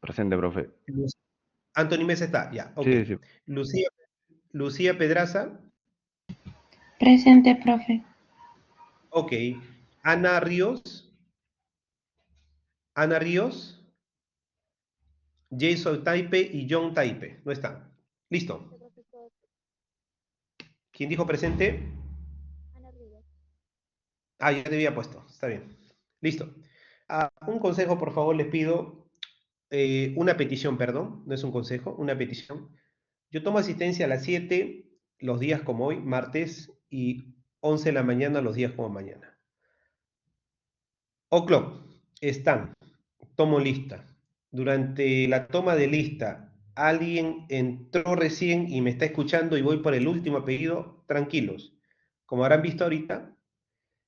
Presente, profe. Anthony Mesa está, ya. Okay. Sí. Lucía Pedraza. Presente, profe. Ok. Ana Ríos. Jason Taipe y John Taipe. No están. Listo. ¿Quién dijo presente? Ah, ya te había puesto. Está bien. Listo. Un consejo, por favor, les pido. Una petición, perdón. No es un consejo, una petición. Yo tomo asistencia a las 7 los días como hoy, martes, y 11 de la mañana los días como mañana. O'clock. Están. Tomo lista. Durante la toma de lista, alguien entró recién y me está escuchando y voy por el último apellido, tranquilos. Como habrán visto ahorita,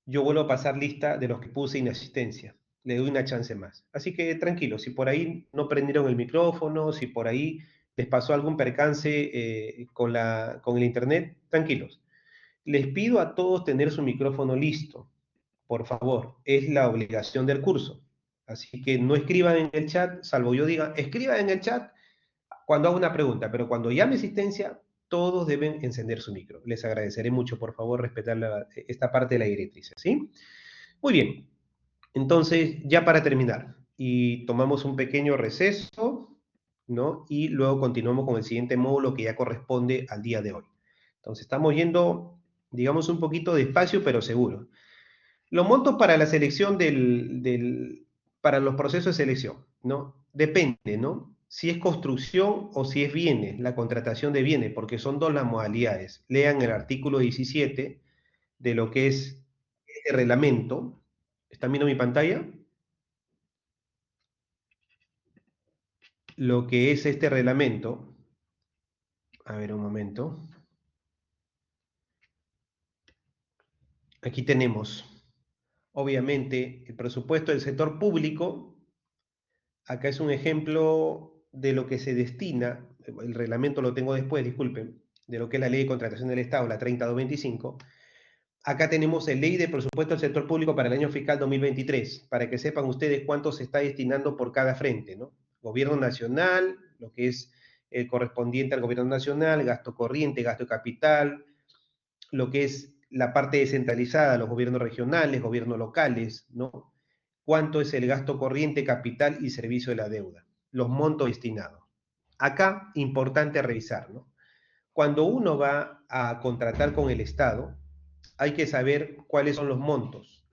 yo vuelvo a pasar lista de los que puse en asistencia. Le doy una chance más. Así que tranquilos, si por ahí no prendieron el micrófono, si por ahí les pasó algún percance con el internet, tranquilos. Les pido a todos tener su micrófono listo. Por favor, es la obligación del curso. Así que no escriban en el chat, salvo yo diga, escriban en el chat cuando haga una pregunta, pero cuando llame asistencia, todos deben encender su micro. Les agradeceré mucho, por favor, respetar esta parte de la directriz, ¿sí? Muy bien. Entonces, ya para terminar, y tomamos un pequeño receso, ¿no? Y luego continuamos con el siguiente módulo que ya corresponde al día de hoy. Entonces, estamos yendo, digamos, un poquito despacio, pero seguro. Los montos para la selección para los procesos de selección, ¿no? Depende, ¿no? Si es construcción o si es bienes, la contratación de bienes, porque son dos las modalidades. Lean el artículo 17 de lo que es este reglamento. ¿Están viendo mi pantalla? Lo que es este reglamento. A ver, un momento. Aquí tenemos, obviamente, el presupuesto del sector público. Acá es un ejemplo de lo que se destina, el reglamento lo tengo después, disculpen, de lo que es la Ley de Contratación del Estado, la 30225. Acá tenemos la Ley de Presupuesto del Sector Público para el año fiscal 2023, para que sepan ustedes cuánto se está destinando por cada frente, ¿no? Gobierno nacional, lo que es el correspondiente al gobierno nacional, gasto corriente, gasto de capital, lo que es la parte descentralizada, los gobiernos regionales, gobiernos locales, ¿no? ¿Cuánto es el gasto corriente, capital y servicio de la deuda? Los montos destinados. Acá, importante revisar, ¿no? Cuando uno va a contratar con el Estado, hay que saber cuáles son los montos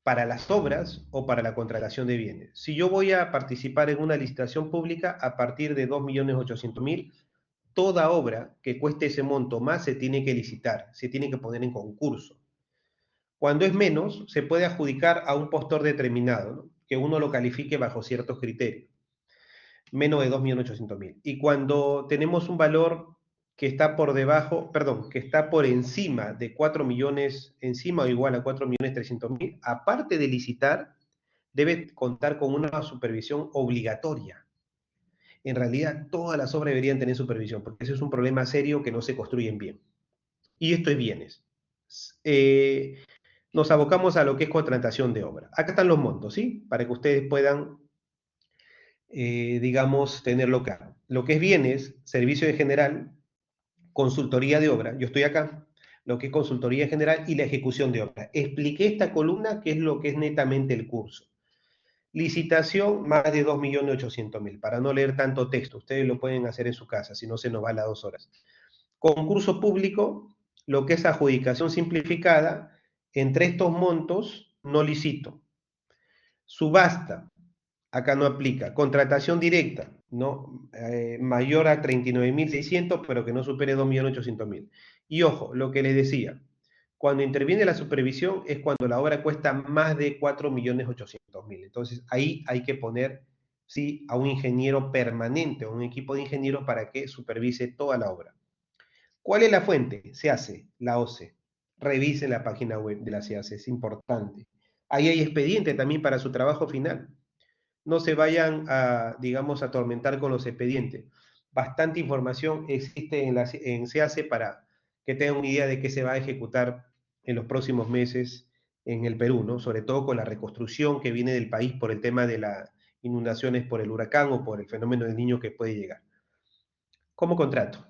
para las obras o para la contratación de bienes. Si yo voy a participar en una licitación pública a partir de 2.800.000, toda obra que cueste ese monto más se tiene que licitar, se tiene que poner en concurso. Cuando es menos, se puede adjudicar a un postor determinado, ¿no? Que uno lo califique bajo ciertos criterios, menos de 2.800.000. Y cuando tenemos un valor que está por debajo, perdón, que está por encima de 4 millones, encima o igual a 4.300.000, aparte de licitar, debe contar con una supervisión obligatoria. En realidad, todas las obras deberían tener supervisión, porque ese es un problema serio que no se construyen bien. Y esto es bienes. Nos abocamos a lo que es contratación de obra. Acá están los montos, ¿sí? Para que ustedes puedan, digamos, tenerlo claro. Lo que es bienes, servicio en general, consultoría de obra. Yo estoy acá. Lo que es consultoría en general y la ejecución de obra. Expliqué esta columna, que es lo que es netamente el curso. Licitación, más de 2.800.000. Para no leer tanto texto, ustedes lo pueden hacer en su casa, si no se nos va las 2 horas. Concurso público, lo que es adjudicación simplificada, entre estos montos no licito. Subasta, acá no aplica. Contratación directa, ¿no? Mayor a 39.600, pero que no supere 2.800.000. Y ojo, lo que les decía, cuando interviene la supervisión es cuando la obra cuesta más de 4.800.000. Entonces ahí hay que poner, sí, a un ingeniero permanente, o un equipo de ingenieros para que supervise toda la obra. ¿Cuál es la fuente? SEACE, la OCE. Revisen la página web de la SEACE, es importante. Ahí hay expediente también para su trabajo final. No se vayan a, digamos, a atormentar con los expedientes. Bastante información existe en SEACE para que tengan una idea de qué se va a ejecutar en los próximos meses en el Perú, ¿no? Sobre todo con la reconstrucción que viene del país por el tema de las inundaciones por el huracán o por el fenómeno del Niño que puede llegar. Como contrato,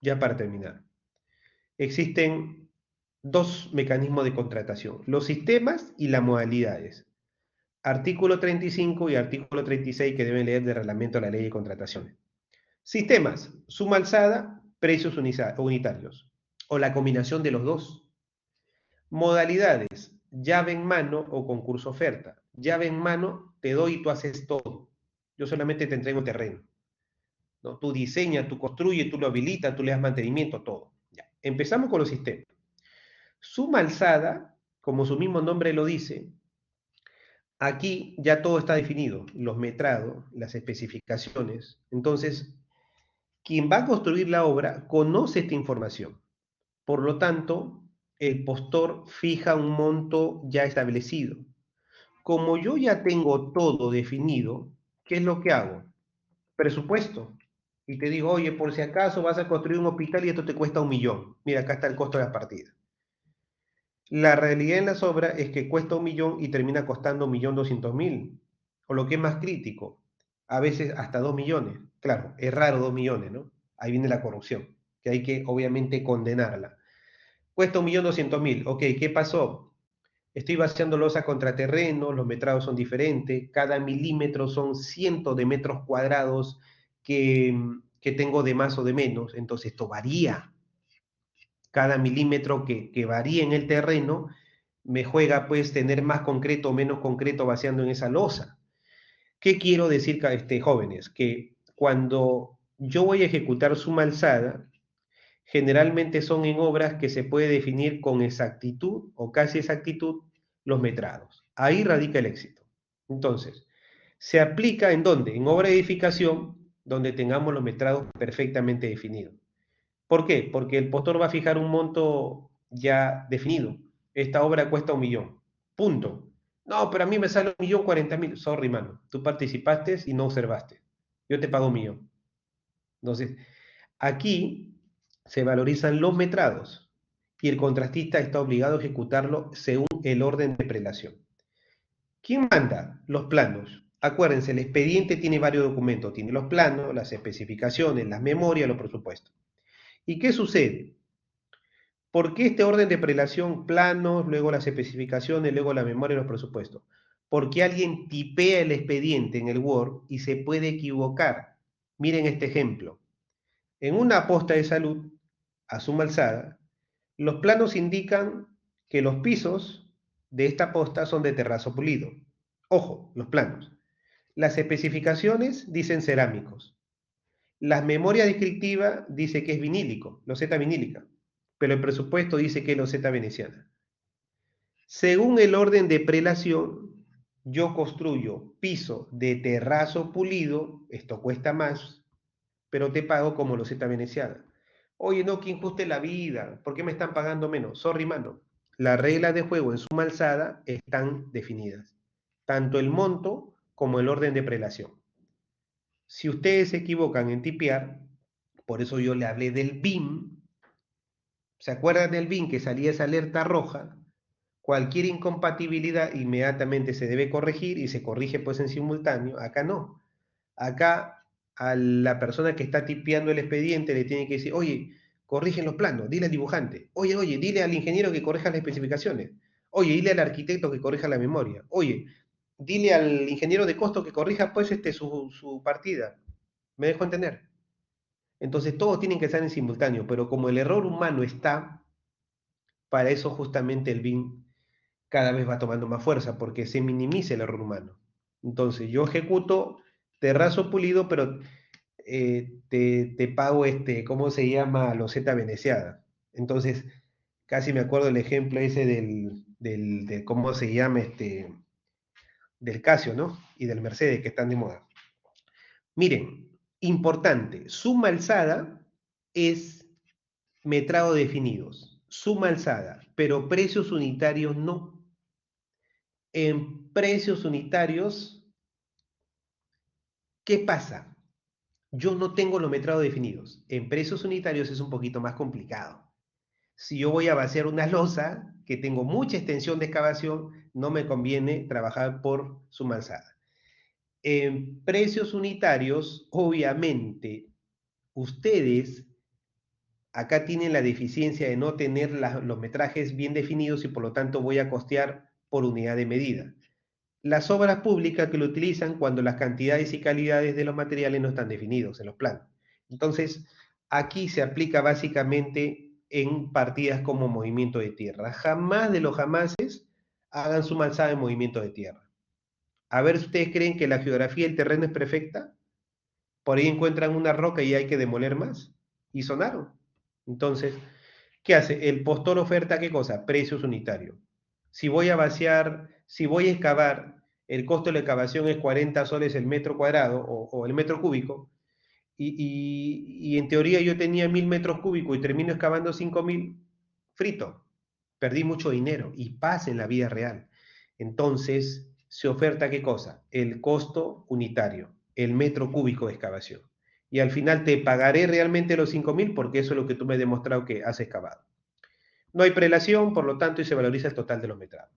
ya para terminar, existen 2 mecanismos de contratación, los sistemas y las modalidades. Artículo 35 y artículo 36 que deben leer del reglamento de la ley de contrataciones. Sistemas, suma alzada, precios unitarios, o la combinación de los dos. Modalidades, llave en mano o concurso oferta. Llave en mano, te doy y tú haces todo. Yo solamente te entrego terreno, ¿no? Tú diseñas, tú construyes, tú lo habilitas, tú le das mantenimiento, todo. Ya. Empezamos con los sistemas. Suma alzada, como su mismo nombre lo dice, aquí ya todo está definido, los metrados, las especificaciones. Entonces, quien va a construir la obra conoce esta información. Por lo tanto, el postor fija un monto ya establecido. Como yo ya tengo todo definido, ¿qué es lo que hago? Presupuesto. Y te digo, oye, por si acaso vas a construir un hospital y esto te cuesta 1 millón. Mira, acá está el costo de la partida. La realidad en las obras es que cuesta 1 millón y termina costando 1.200.000. O lo que es más crítico, a veces hasta 2 millones. Claro, es raro 2 millones, ¿no? Ahí viene la corrupción, que hay que obviamente condenarla. Cuesta 1.200.000. Ok, ¿qué pasó? Estoy vaciando losa contra terreno, los metrados son diferentes, cada milímetro son cientos de metros cuadrados que tengo de más o de menos, entonces esto varía. Cada milímetro que varía en el terreno me juega pues tener más concreto o menos concreto vaciando en esa losa. ¿Qué quiero decir, jóvenes? Que cuando yo voy a ejecutar suma alzada, generalmente son en obras que se puede definir con exactitud o casi exactitud los metrados. Ahí radica el éxito. Entonces, se aplica ¿en dónde? En obra de edificación, donde tengamos los metrados perfectamente definidos. ¿Por qué? Porque el postor va a fijar un monto ya definido. Esta obra cuesta 1 millón. Punto. No, pero a mí me sale 1.040.000. Sorry, mano. Tú participaste y no observaste. Yo te pago 1 millón. Entonces, aquí se valorizan los metrados y el contratista está obligado a ejecutarlo según el orden de prelación. ¿Quién manda? Los planos. Acuérdense, el expediente tiene varios documentos. Tiene los planos, las especificaciones, las memorias, los presupuestos. ¿Y qué sucede? ¿Por qué este orden de prelación? Planos, luego las especificaciones, luego la memoria y los presupuestos. Porque alguien tipea el expediente en el Word y se puede equivocar. Miren este ejemplo. En una posta de salud, a suma alzada, los planos indican que los pisos de esta posta son de terrazo pulido. Ojo, los planos. Las especificaciones dicen cerámicos. La memoria descriptiva dice que es vinílico, loseta vinílica, pero el presupuesto dice que es loseta veneciana. Según el orden de prelación, yo construyo piso de terrazo pulido, esto cuesta más, pero te pago como loseta veneciana. Oye, no, que injuste la vida, ¿por qué me están pagando menos? Sorry, mano. Las reglas de juego en suma alzada están definidas, tanto el monto como el orden de prelación. Si ustedes se equivocan en tipear, por eso yo le hablé del BIM, ¿se acuerdan del BIM que salía esa alerta roja? Cualquier incompatibilidad inmediatamente se debe corregir y se corrige pues en simultáneo. Acá no. Acá a la persona que está tipeando el expediente le tiene que decir, oye, corrigen los planos, dile al dibujante. Oye, dile al ingeniero que corrija las especificaciones. Oye, dile al arquitecto que corrija la memoria. Oye, dile al ingeniero de costo que corrija pues su partida. ¿Me dejo entender? Entonces todos tienen que estar en simultáneo, pero como el error humano está, para eso justamente el BIM cada vez va tomando más fuerza, porque se minimiza el error humano. Entonces yo ejecuto terrazo pulido, pero te pago ¿cómo se llama? Loseta veneciana. Entonces, casi me acuerdo el ejemplo ese de ¿cómo se llama? Del Casio, ¿no? Y del Mercedes, que están de moda. Miren, importante, suma alzada es metrado definidos, suma alzada, pero precios unitarios no. En precios unitarios, ¿qué pasa? Yo no tengo los metrados definidos. En precios unitarios es un poquito más complicado. Si yo voy a vaciar una losa, que tengo mucha extensión de excavación, no me conviene trabajar por suma alzada. En precios unitarios, obviamente, ustedes acá tienen la deficiencia de no tener los metrajes bien definidos y por lo tanto voy a costear por unidad de medida. Las obras públicas que lo utilizan cuando las cantidades y calidades de los materiales no están definidos en los planos. Entonces, aquí se aplica básicamente en partidas como movimiento de tierra. Jamás de los jamases hagan suma alzada en movimiento de tierra. A ver si ustedes creen que la geografía del terreno es perfecta. Por ahí encuentran una roca y hay que demoler más. Y sonaron. Entonces, ¿qué hace? El postor oferta, ¿qué cosa? Precios unitarios. Si voy a vaciar, si voy a excavar, el costo de la excavación es 40 soles el metro cuadrado o el metro cúbico, y en teoría yo tenía 1000 metros cúbicos y termino excavando 5000, frito. Perdí mucho dinero y pasa en la vida real. Entonces, se oferta ¿qué cosa? El costo unitario, el metro cúbico de excavación. Y al final te pagaré realmente los 5000 porque eso es lo que tú me has demostrado que has excavado. No hay prelación, por lo tanto, y se valoriza el total de los metrados.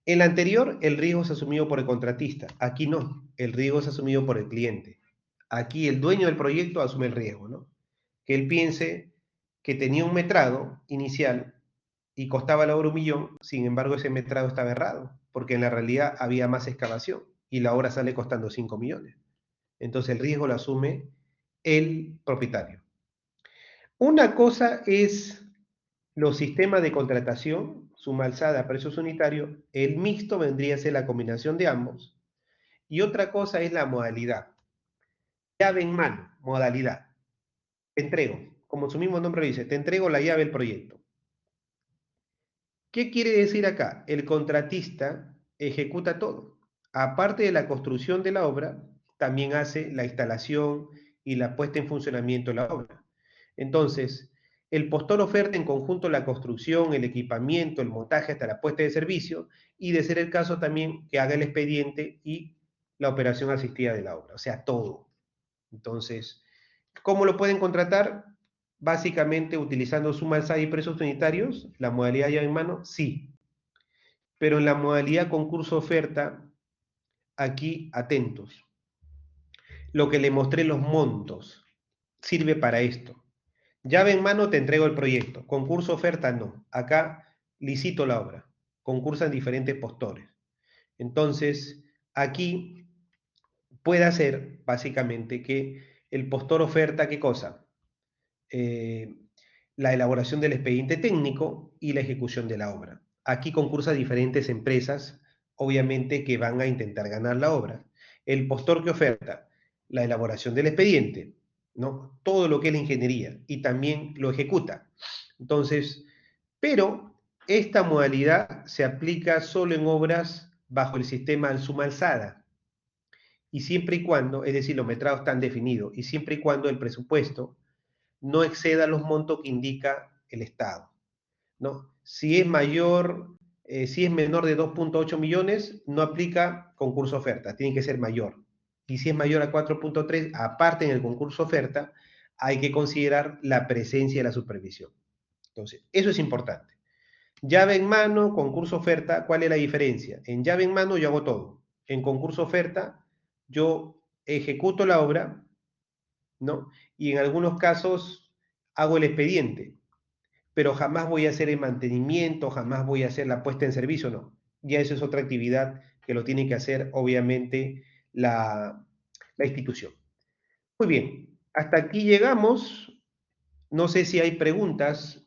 En la anterior, el riesgo es asumido por el contratista. Aquí no, el riesgo es asumido por el cliente. Aquí el dueño del proyecto asume el riesgo, ¿no? Que él piense que tenía un metrado inicial y costaba la obra 1 millón, sin embargo ese metrado estaba errado, porque en la realidad había más excavación y la obra sale costando 5 millones. Entonces el riesgo lo asume el propietario. Una cosa es los sistemas de contratación, suma alzada, precios unitarios. El mixto vendría a ser la combinación de ambos. Y otra cosa es la modalidad. Llave en mano, modalidad. Te entrego, como su mismo nombre dice, te entrego la llave del proyecto. ¿Qué quiere decir acá? El contratista ejecuta todo. Aparte de la construcción de la obra, también hace la instalación y la puesta en funcionamiento de la obra. Entonces, el postor oferta en conjunto la construcción, el equipamiento, el montaje hasta la puesta de servicio y, de ser el caso, también que haga el expediente y la operación asistida de la obra, o sea, todo. Entonces, ¿cómo lo pueden contratar? Básicamente utilizando suma alzada y precios unitarios, la modalidad llave en mano, sí. Pero en la modalidad concurso oferta, aquí atentos. Lo que le mostré los montos sirve para esto. Llave en mano te entrego el proyecto. Concurso oferta no. Acá licito la obra. Concursan diferentes postores. Entonces, aquí puede ser básicamente que el postor oferta, ¿qué cosa? La elaboración del expediente técnico y la ejecución de la obra. Aquí concursan diferentes empresas, obviamente, que van a intentar ganar la obra. El postor que oferta la elaboración del expediente, ¿no? Todo lo que es la ingeniería, y también lo ejecuta. Entonces, pero esta modalidad se aplica solo en obras bajo el sistema al suma alzada, y siempre y cuando, es decir, los metrados están definidos, y siempre y cuando el presupuesto no exceda los montos que indica el Estado, ¿no? Si es mayor, si es menor de 2.8 millones, no aplica concurso oferta, tiene que ser mayor. Y si es mayor a 4.3, aparte en el concurso oferta, hay que considerar la presencia de la supervisión. Entonces, eso es importante. Llave en mano, concurso oferta, ¿cuál es la diferencia? En llave en mano yo hago todo. En concurso oferta yo ejecuto la obra, ¿no? Y en algunos casos hago el expediente, pero jamás voy a hacer el mantenimiento, jamás voy a hacer la puesta en servicio, no. Ya eso es otra actividad que lo tiene que hacer, obviamente, la institución. Muy bien, hasta aquí llegamos. No sé si hay preguntas.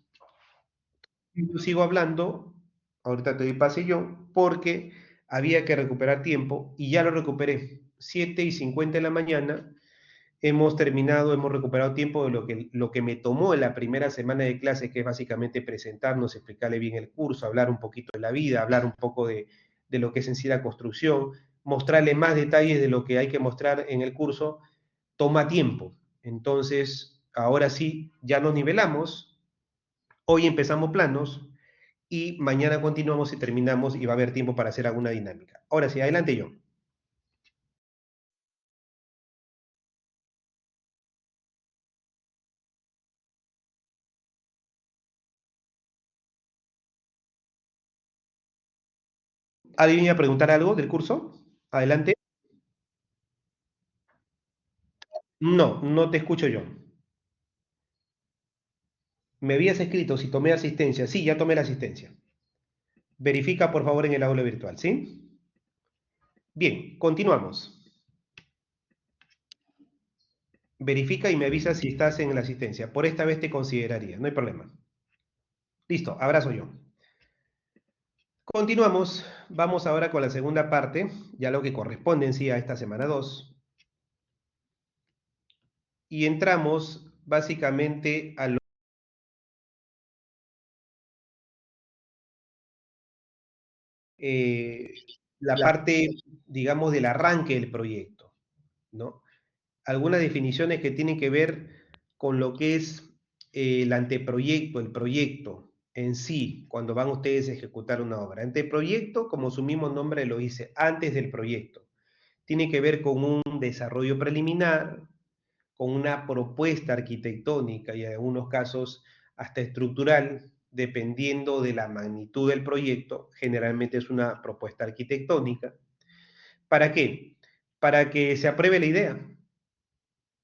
Yo sigo hablando, ahorita te doy pase yo, porque había que recuperar tiempo y ya lo recuperé. 7:50 de la mañana. Hemos terminado, hemos recuperado tiempo de lo que me tomó en la primera semana de clase, que es básicamente presentarnos, explicarle bien el curso, hablar un poquito de la vida, hablar un poco de lo que es en sí la construcción, mostrarle más detalles de lo que hay que mostrar en el curso, toma tiempo. Entonces, ahora sí, ya nos nivelamos, hoy empezamos planos y mañana continuamos y terminamos y va a haber tiempo para hacer alguna dinámica. Ahora sí, adelante yo. ¿Alguien iba a preguntar algo del curso? Adelante. No, no te escucho yo. Me habías escrito si tomé asistencia. Sí, ya tomé la asistencia. Verifica, por favor, en el aula virtual, ¿sí? Bien, continuamos. Verifica y me avisa si estás en la asistencia. Por esta vez te consideraría, no hay problema. Listo, abrazo yo. Continuamos. Vamos ahora con la segunda parte, ya lo que corresponde en sí a esta semana 2. Y entramos básicamente a la parte, digamos, del arranque del proyecto, ¿no? Algunas definiciones que tienen que ver con lo que es el anteproyecto, el proyecto en sí, cuando van ustedes a ejecutar una obra. Anteproyecto, como su mismo nombre lo dice, antes del proyecto. Tiene que ver con un desarrollo preliminar, con una propuesta arquitectónica y en algunos casos hasta estructural, dependiendo de la magnitud del proyecto, generalmente es una propuesta arquitectónica. ¿Para qué? Para que se apruebe la idea,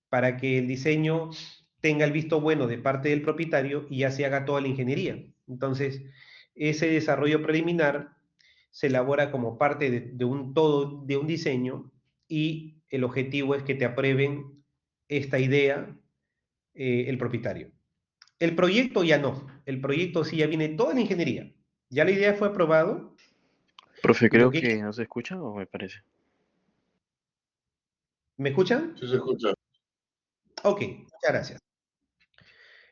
para que el diseño tenga el visto bueno de parte del propietario y ya se haga toda la ingeniería. Entonces, ese desarrollo preliminar se elabora como parte de un todo, de un diseño, y el objetivo es que te aprueben esta idea el propietario. El proyecto ya no, el proyecto sí ya viene toda la ingeniería. Ya la idea fue aprobado. Profe, creo que no se escucha o me parece. ¿Me escuchan? Sí se escucha. Ok, muchas gracias.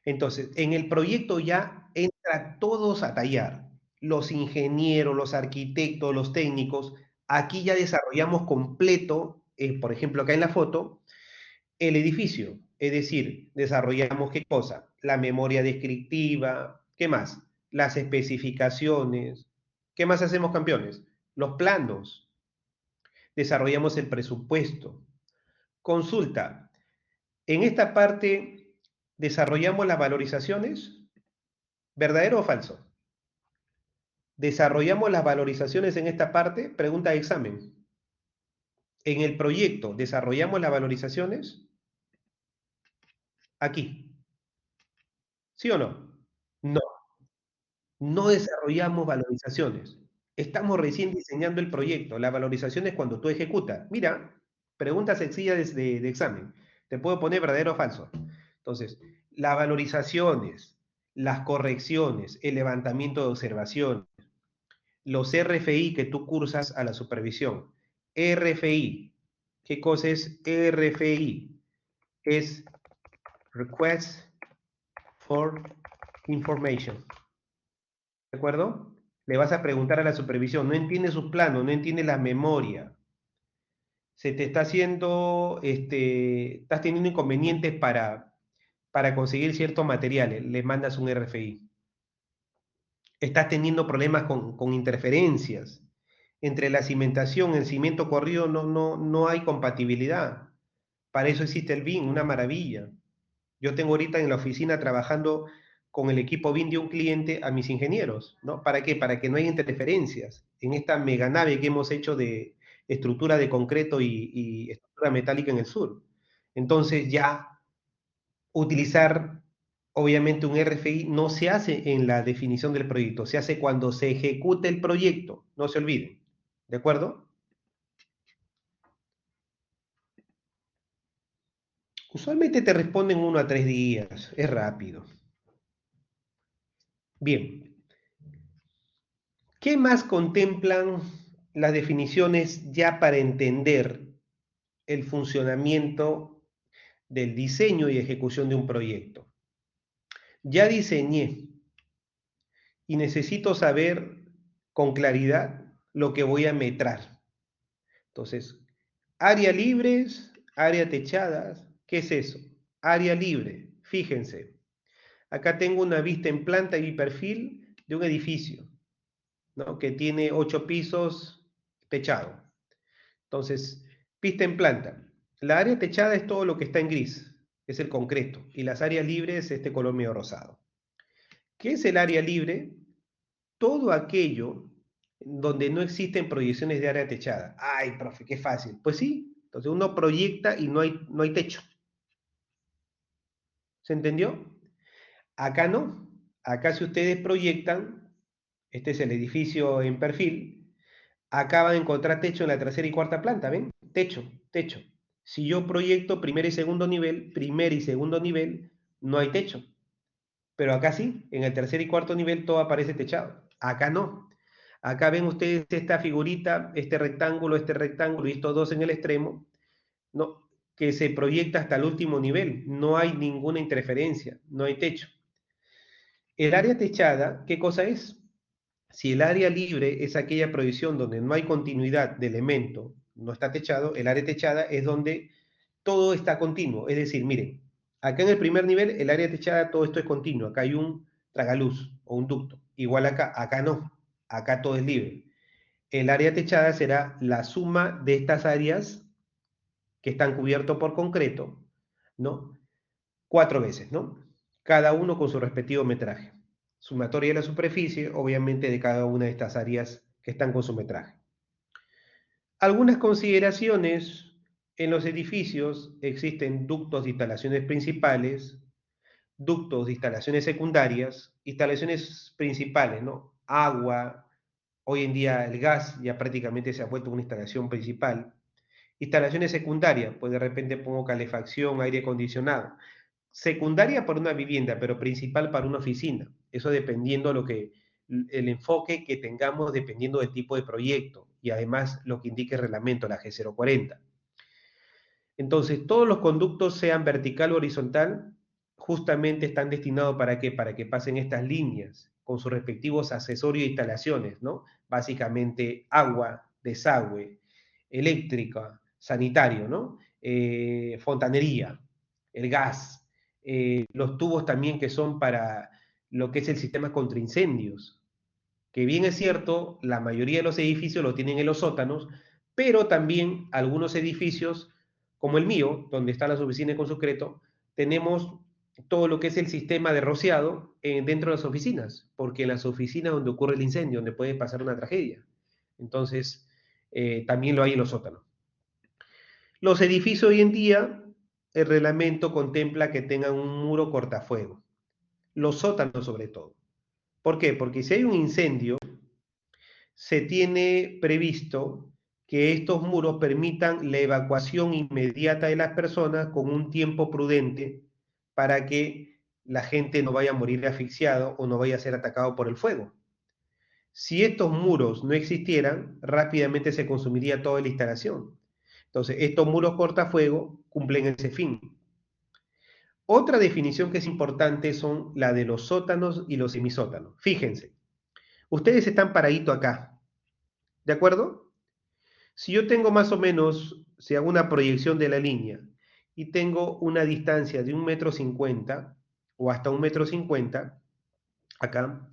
Entonces, en el proyecto ya entra todos a tallar, los ingenieros, los arquitectos, los técnicos. Aquí ya desarrollamos completo, por ejemplo, acá en la foto, el edificio. Es decir, desarrollamos ¿qué cosa? La memoria descriptiva, ¿qué más? Las especificaciones. ¿Qué más hacemos, campeones? Los planos. Desarrollamos el presupuesto. Consulta. En esta parte desarrollamos las valorizaciones. ¿Verdadero o falso? ¿Desarrollamos las valorizaciones en esta parte? Pregunta de examen. En el proyecto, ¿desarrollamos las valorizaciones? Aquí. ¿Sí o no? No, no desarrollamos valorizaciones. Estamos recién diseñando el proyecto. La valorización es cuando tú ejecutas. Mira, pregunta sencilla de examen. Te puedo poner verdadero o falso. Entonces, las valorizaciones, las correcciones, el levantamiento de observación, los RFI que tú cursas a la supervisión. RFI. ¿Qué cosa es RFI? Es Request for Information. ¿De acuerdo? Le vas a preguntar a la supervisión, no entiende sus planos, no entiende la memoria. Se te está haciendo, estás teniendo inconvenientes para conseguir ciertos materiales, le mandas un RFI. Estás teniendo problemas con interferencias. Entre la cimentación y el cimiento corrido no hay compatibilidad. Para eso existe el BIM, una maravilla. Yo tengo ahorita en la oficina trabajando con el equipo BIM de un cliente a mis ingenieros, ¿no? ¿Para qué? Para que no haya interferencias en esta mega nave que hemos hecho de estructura de concreto y estructura metálica en el sur. Entonces ya utilizar, obviamente, un RFI no se hace en la definición del proyecto, se hace cuando se ejecute el proyecto, no se olviden, ¿de acuerdo? Usualmente te responden 1 a 3 días, es rápido. Bien, ¿qué más contemplan las definiciones ya para entender el funcionamiento del diseño y ejecución de un proyecto? Ya diseñé y necesito saber con claridad lo que voy a metrar. Entonces, área libres, área techadas, ¿qué es eso? Área libre, fíjense. Acá tengo una vista en planta y perfil de un edificio, ¿no? Que tiene 8 pisos techado. Entonces, pista en planta. La área techada es todo lo que está en gris, es el concreto, y las áreas libres este color medio rosado. ¿Qué es el área libre? Todo aquello donde no existen proyecciones de área techada. Ay, profe, qué fácil. Pues sí, entonces uno proyecta y no hay techo. ¿Se entendió? Acá no. Acá si ustedes proyectan, este es el edificio en perfil, acá van a encontrar techo en la tercera y cuarta planta, ¿ven? Techo, techo. Si yo proyecto primer y segundo nivel, no hay techo. Pero acá sí, en el tercer y cuarto nivel todo aparece techado. Acá no. Acá ven ustedes esta figurita, este rectángulo y estos dos en el extremo, ¿no? Que se proyecta hasta el último nivel. No hay ninguna interferencia, no hay techo. El área techada, ¿qué cosa es? Si el área libre es aquella proyección donde no hay continuidad de elemento, no está techado, el área techada es donde todo está continuo. Es decir, miren, acá en el primer nivel, el área techada, todo esto es continuo. Acá hay un tragaluz o un ducto. Igual acá no. Acá todo es libre. El área techada será la suma de estas áreas que están cubiertos por concreto, ¿no? 4 veces, ¿no? Cada uno con su respectivo metraje. Sumatoria de la superficie, obviamente, de cada una de estas áreas que están con su metraje. Algunas consideraciones: en los edificios existen ductos de instalaciones principales, ductos de instalaciones secundarias, instalaciones principales, ¿no? Agua, hoy en día el gas ya prácticamente se ha vuelto una instalación principal. Instalaciones secundarias, pues de repente pongo calefacción, aire acondicionado. Secundaria para una vivienda, pero principal para una oficina. Eso dependiendo el enfoque que tengamos, dependiendo del tipo de proyecto y además lo que indique el reglamento, la G040. Entonces, todos los conductos, sean vertical o horizontal, justamente están destinados ¿para qué? Para que pasen estas líneas con sus respectivos accesorios e instalaciones, ¿no? Básicamente agua, desagüe, eléctrica, sanitario, ¿no? Fontanería, el gas, los tubos también que son para lo que es el sistema contra incendios, que bien es cierto, la mayoría de los edificios lo tienen en los sótanos, pero también algunos edificios, como el mío, donde están las oficinas con concreto, tenemos todo lo que es el sistema de rociado dentro de las oficinas, porque en las oficinas donde ocurre el incendio, donde puede pasar una tragedia. Entonces, también lo hay en los sótanos. Los edificios hoy en día, el reglamento contempla que tengan un muro cortafuego. los sótanos sobre todo. ¿Por qué? Porque si hay un incendio, se tiene previsto que estos muros permitan la evacuación inmediata de las personas con un tiempo prudente para que la gente no vaya a morir asfixiado o no vaya a ser atacado por el fuego. Si estos muros no existieran, rápidamente se consumiría toda la instalación. Entonces, estos muros cortafuego cumplen ese fin. Otra definición que es importante son la de los sótanos y los semisótanos. Fíjense, ustedes están paraditos acá, ¿de acuerdo? Si yo tengo más o menos, si hago una proyección de la línea y tengo una distancia de 1,50 m o hasta 1,50 m acá,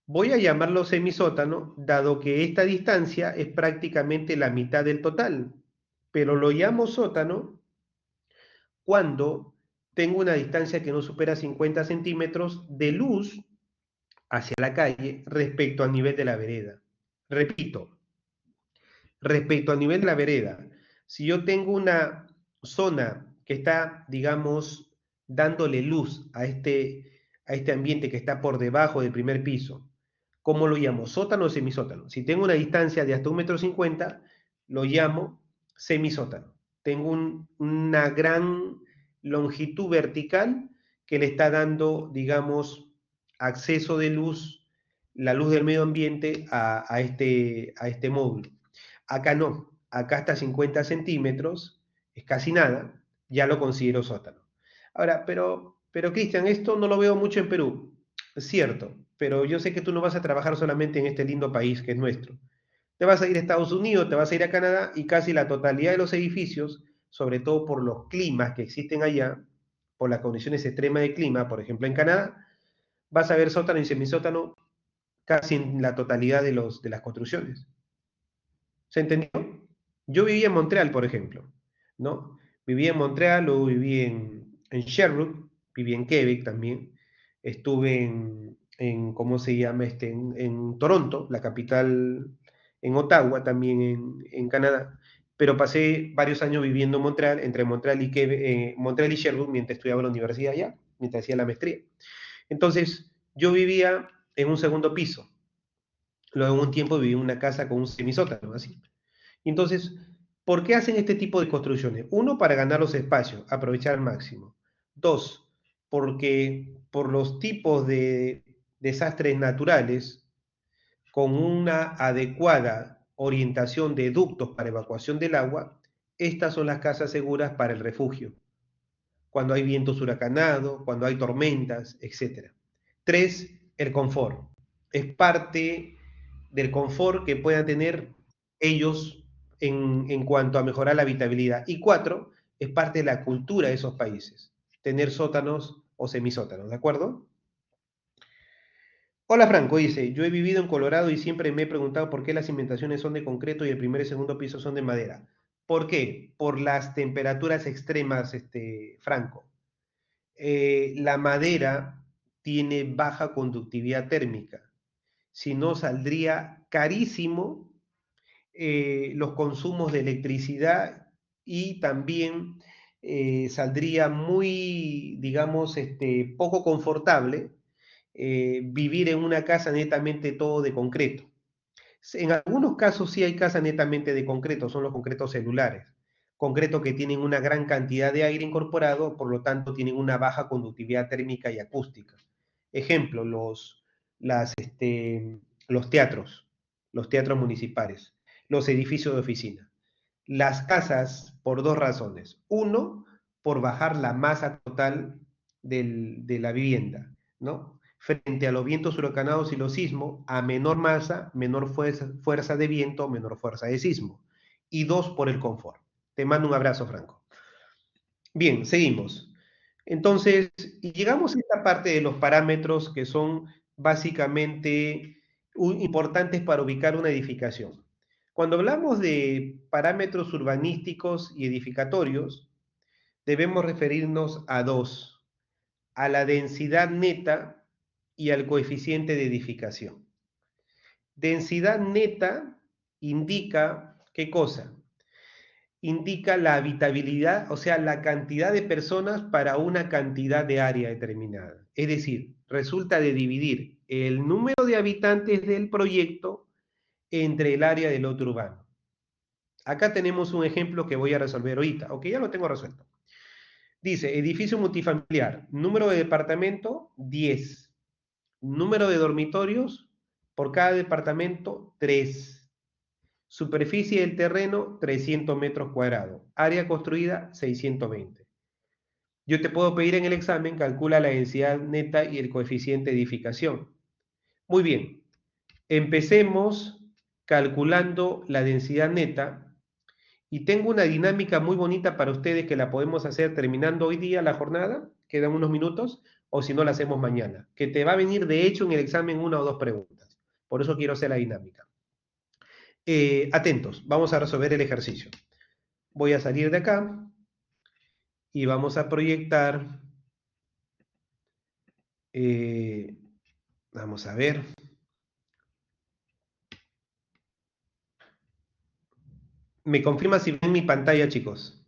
voy a llamarlo semisótano, dado que esta distancia es prácticamente la mitad del total, pero lo llamo sótano cuando tengo una distancia que no supera 50 centímetros de luz hacia la calle respecto al nivel de la vereda. Repito, respecto al nivel de la vereda, si yo tengo una zona que está, digamos, dándole luz a este ambiente que está por debajo del primer piso, ¿cómo lo llamo? ¿Sótano o semisótano? Si tengo una distancia de hasta 1,50 m, lo llamo semisótano. Tengo una gran longitud vertical que le está dando, digamos, acceso de luz, la luz del medio ambiente a este módulo. Acá no, acá hasta 50 centímetros, es casi nada, ya lo considero sótano. Ahora, pero Cristian, esto no lo veo mucho en Perú. Es cierto, pero yo sé que tú no vas a trabajar solamente en este lindo país que es nuestro. Te vas a ir a Estados Unidos, te vas a ir a Canadá y casi la totalidad de los edificios, sobre todo por los climas que existen allá, por las condiciones extremas de clima, por ejemplo en Canadá, vas a ver sótano y semisótano casi en la totalidad de las construcciones. ¿Se entendió? Yo vivía en Montreal, por ejemplo, ¿no? Viví en Montreal, luego viví en Sherbrooke, viví en Quebec también, estuve ¿cómo se llama? En Toronto, la capital, en Ottawa, también en Canadá, pero pasé varios años viviendo en Montreal, entre Montreal y Quebec, Montreal y Sherbrooke, mientras estudiaba en la universidad allá, mientras hacía la maestría. Entonces, yo vivía en un segundo piso, luego en un tiempo viví en una casa con un semisótano, así. Entonces, ¿por qué hacen este tipo de construcciones? Uno, para ganar los espacios, aprovechar al máximo. Dos, porque por los tipos de desastres naturales, con una adecuada orientación de ductos para evacuación del agua, estas son las casas seguras para el refugio. Cuando hay vientos huracanados, cuando hay tormentas, etc. Tres, el confort. Es parte del confort que puedan tener ellos en cuanto a mejorar la habitabilidad. Y cuatro, es parte de la cultura de esos países, tener sótanos o semisótanos, ¿de acuerdo? Hola Franco, dice, yo he vivido en Colorado y siempre me he preguntado por qué las cimentaciones son de concreto y el primer y segundo piso son de madera. ¿Por qué? Por las temperaturas extremas, Franco. La madera tiene baja conductividad térmica. Si no, saldría carísimo los consumos de electricidad y también saldría muy, digamos, poco confortable vivir en una casa netamente todo de concreto. En algunos casos sí hay casas netamente de concreto, son los concretos celulares. Concreto que tienen una gran cantidad de aire incorporado, por lo tanto tienen una baja conductividad térmica y acústica. Ejemplo, los teatros municipales, los edificios de oficina. Las casas por dos razones. Uno, por bajar la masa total de la vivienda, ¿no? Frente a los vientos huracanados y los sismos, a menor masa, menor fuerza de viento, menor fuerza de sismo. Y dos, por el confort. Te mando un abrazo, Franco. Bien, seguimos. Entonces, llegamos a esta parte de los parámetros que son básicamente importantes para ubicar una edificación. Cuando hablamos de parámetros urbanísticos y edificatorios, debemos referirnos a dos, a la densidad neta y al coeficiente de edificación. Densidad neta indica, ¿qué cosa? indica la habitabilidad, o sea, la cantidad de personas para una cantidad de área determinada. Es decir, resulta de dividir el número de habitantes del proyecto entre el área del lote urbano. Acá tenemos un ejemplo que voy a resolver ahorita, ok, ya lo tengo resuelto. Dice, edificio multifamiliar, número de departamento, 10. Número de dormitorios, por cada departamento, 3. Superficie del terreno, 300 metros cuadrados. Área construida, 620. Yo te puedo pedir en el examen, calcula la densidad neta y el coeficiente de edificación. Muy bien, empecemos calculando la densidad neta. Y tengo una dinámica muy bonita para ustedes que la podemos hacer terminando hoy día la jornada, quedan unos minutos, o si no la hacemos mañana, que te va a venir de hecho en el examen 1 o 2 preguntas. Por eso quiero hacer la dinámica. Atentos, vamos a resolver el ejercicio. Voy a salir de acá y vamos a proyectar, vamos a ver. ¿Me confirma si ven mi pantalla, chicos?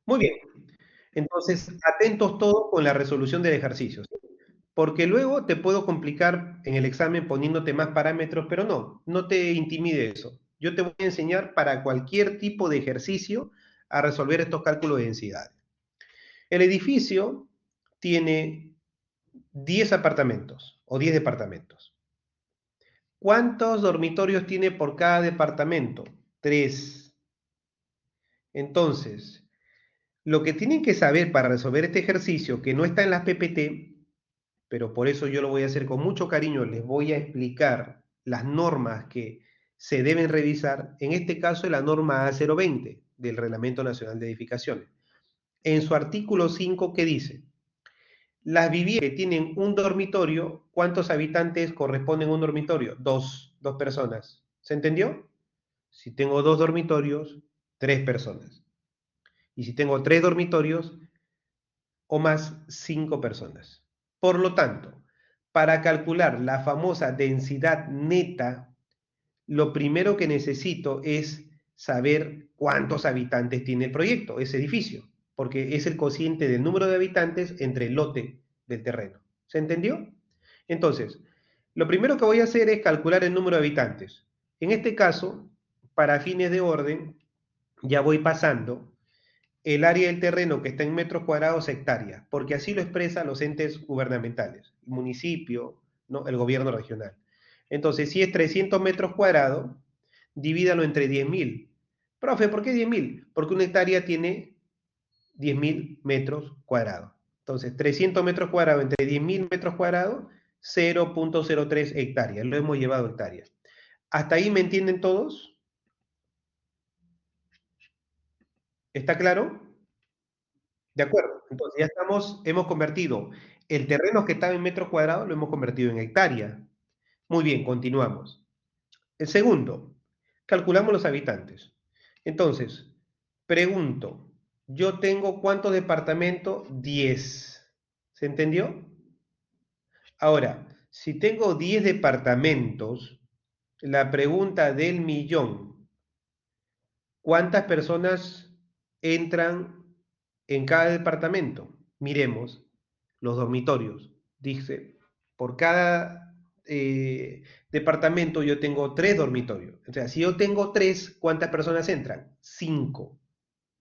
Muy bien. Entonces, atentos todos con la resolución del ejercicio. Porque luego te puedo complicar en el examen poniéndote más parámetros, pero no te intimide eso. Yo te voy a enseñar para cualquier tipo de ejercicio a resolver estos cálculos de densidad. El edificio tiene 10 apartamentos o 10 departamentos. ¿Cuántos dormitorios tiene por cada departamento? 3. Entonces, lo que tienen que saber para resolver este ejercicio, que no está en las PPT, pero por eso yo lo voy a hacer con mucho cariño, les voy a explicar las normas que se deben revisar, en este caso la norma A020 del Reglamento Nacional de Edificaciones. En su artículo 5, ¿qué dice? Las viviendas que tienen un dormitorio, ¿cuántos habitantes corresponden a un dormitorio? Dos personas. ¿Se entendió? Si tengo 2 dormitorios, 3 personas. Y si tengo 3 dormitorios o más, 5 personas. Por lo tanto, para calcular la famosa densidad neta, lo primero que necesito es saber cuántos habitantes tiene el proyecto, ese edificio, porque es el cociente del número de habitantes entre el lote del terreno. ¿Se entendió? Entonces, lo primero que voy a hacer es calcular el número de habitantes. En este caso, para fines de orden, ya voy pasando el área del terreno que está en metros cuadrados hectáreas, porque así lo expresan los entes gubernamentales, el municipio, ¿no? El gobierno regional. Entonces, si es 300 metros cuadrados, divídalo entre 10.000. Profe, ¿por qué 10.000? Porque una hectárea tiene 10.000 metros cuadrados. Entonces, 300 metros cuadrados entre 10.000 metros cuadrados, 0.03 hectáreas. Lo hemos llevado a hectáreas. ¿Hasta ahí me entienden todos? ¿Está claro? De acuerdo. Entonces ya hemos convertido el terreno que estaba en metros cuadrados, lo hemos convertido en hectárea. Muy bien, continuamos. El segundo, calculamos los habitantes. Entonces, pregunto, yo tengo ¿cuántos departamentos? 10. ¿Se entendió? Ahora, si tengo 10 departamentos, la pregunta del millón, ¿cuántas personas entran en cada departamento? Miremos los dormitorios. Dice, por cada departamento yo tengo 3 dormitorios. O sea, si yo tengo 3, ¿cuántas personas entran? 5.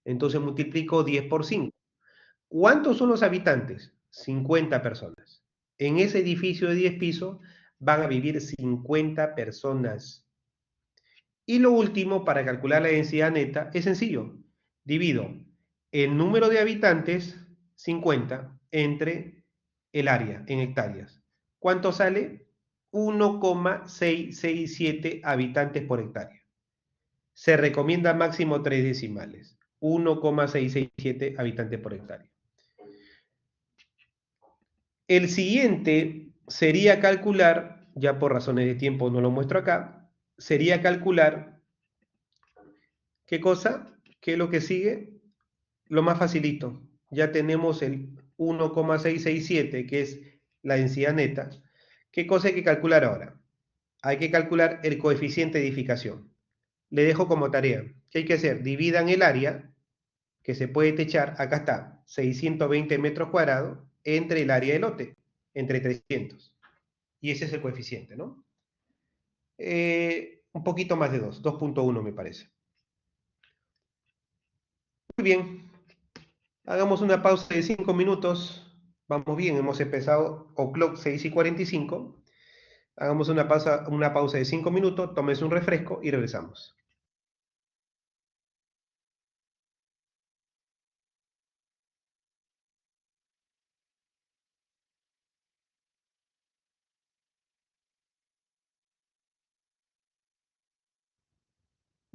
Entonces multiplico 10 por 5. ¿Cuántos son los habitantes? 50 personas. En ese edificio de 10 pisos van a vivir 50 personas. Y lo último, para calcular la densidad neta, es sencillo. Divido el número de habitantes, 50, entre el área en hectáreas. ¿Cuánto sale? 1,667 habitantes por hectárea. Se recomienda máximo 3 decimales. 1,667 habitantes por hectárea. El siguiente sería calcular, ya por razones de tiempo no lo muestro acá, sería calcular, ¿qué cosa? ¿Qué es lo que sigue? Lo más facilito. Ya tenemos el 1,667, que es la densidad neta. ¿Qué cosa hay que calcular ahora? Hay que calcular el coeficiente de edificación. le dejo como tarea. ¿Qué hay que hacer? Dividan el área que se puede techar, acá está, 620 metros cuadrados, entre el área de lote, entre 300. Y ese es el coeficiente, ¿no? Un poquito más de 2, 2.1 me parece. Muy bien, hagamos una pausa de 5 minutos. Vamos bien, hemos empezado o'clock 6:45. Hagamos una pausa de 5 minutos, tómese un refresco y regresamos.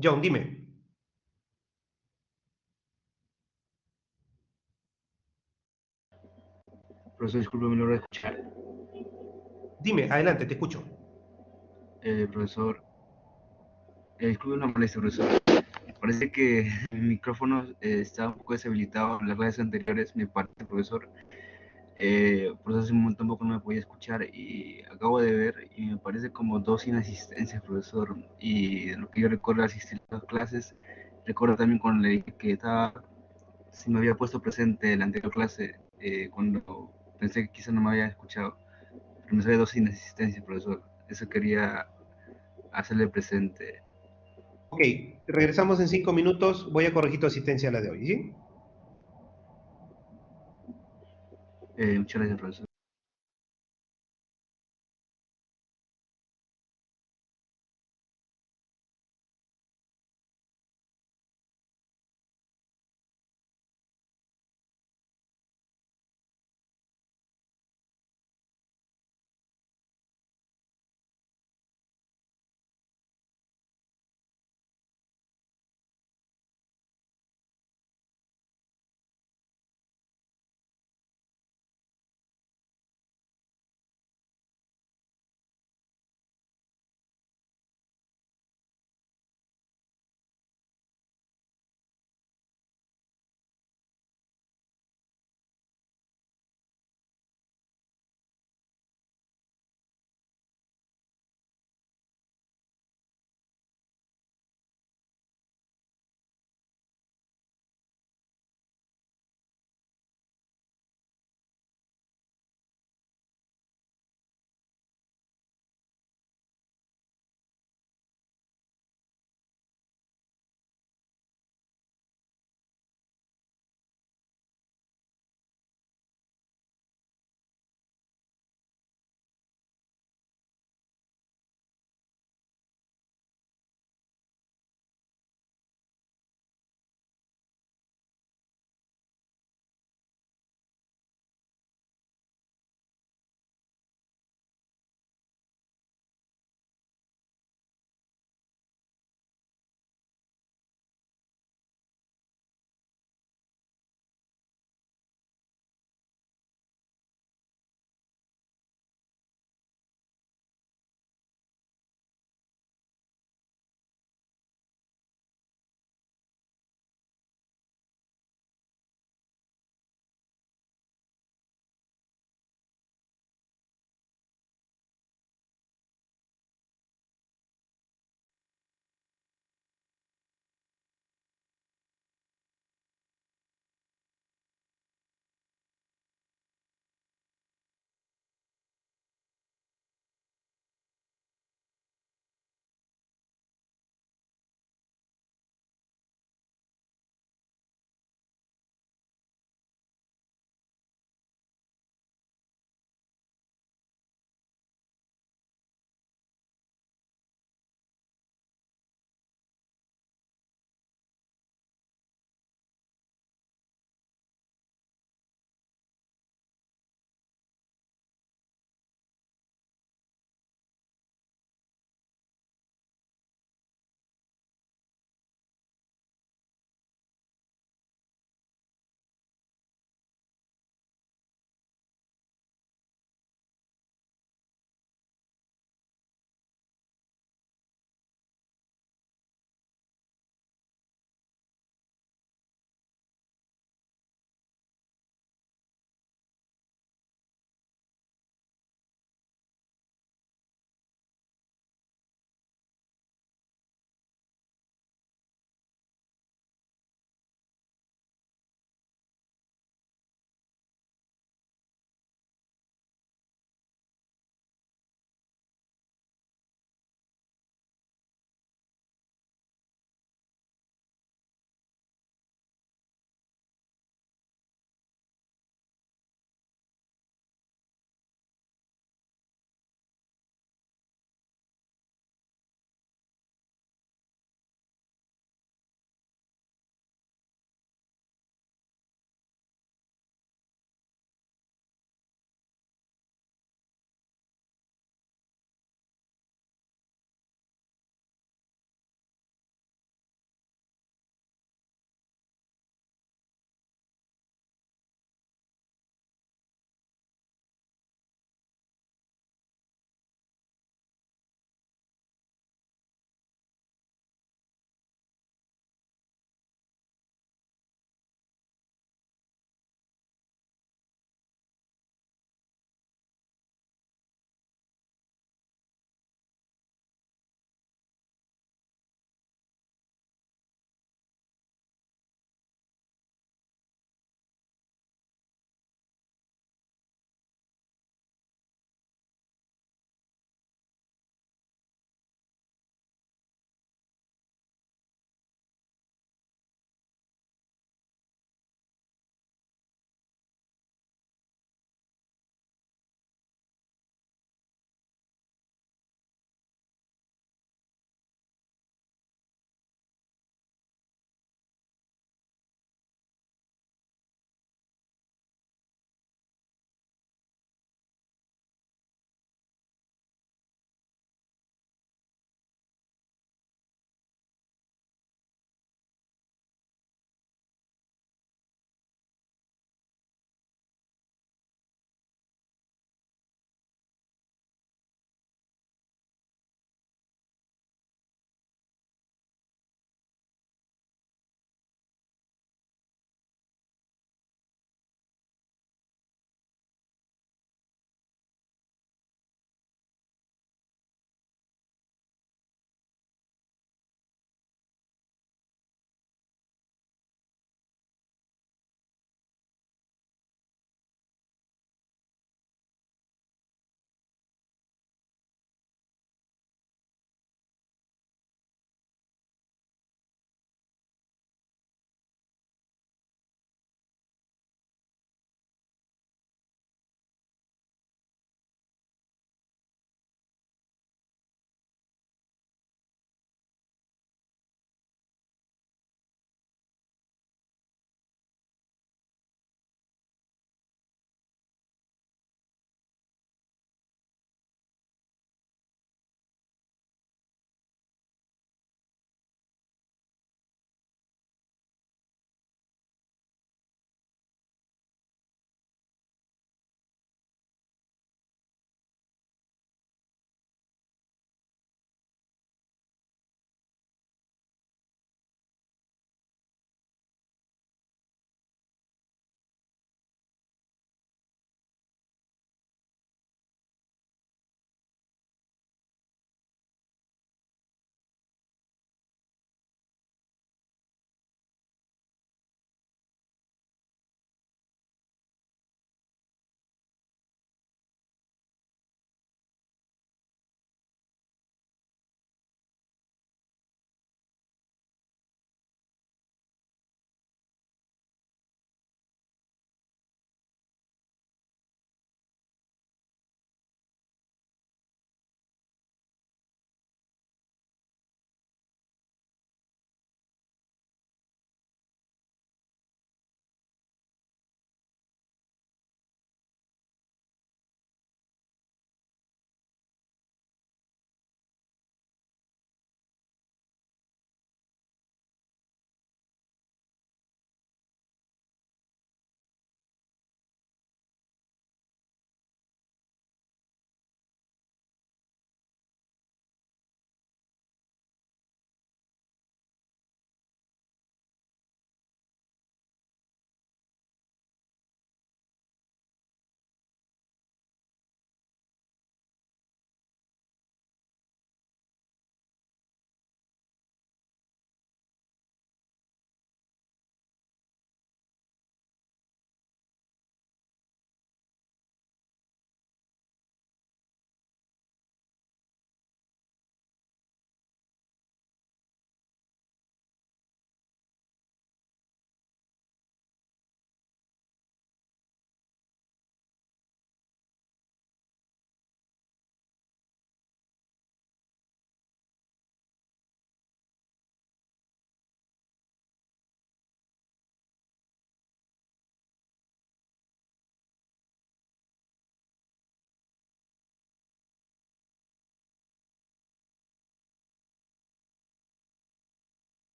John, dime. Profesor, disculpe, me logro escuchar. Dime, adelante, te escucho. Profesor, disculpe una molestia, profesor. Parece que mi micrófono está un poco deshabilitado en las clases anteriores, me parece, profesor. Por eso hace un momento tampoco no me podía escuchar y acabo de ver y me parece como 2 inasistencias, profesor. Y de lo que yo recuerdo asistir a las clases, recuerdo también cuando le dije que estaba, si me había puesto presente en la anterior clase, cuando pensé que quizá no me había escuchado. Pero me sale 2 inasistencias, profesor. Eso quería hacerle presente. Ok, regresamos en 5 minutos. Voy a corregir tu asistencia a la de hoy, ¿sí? Muchas gracias, profesor.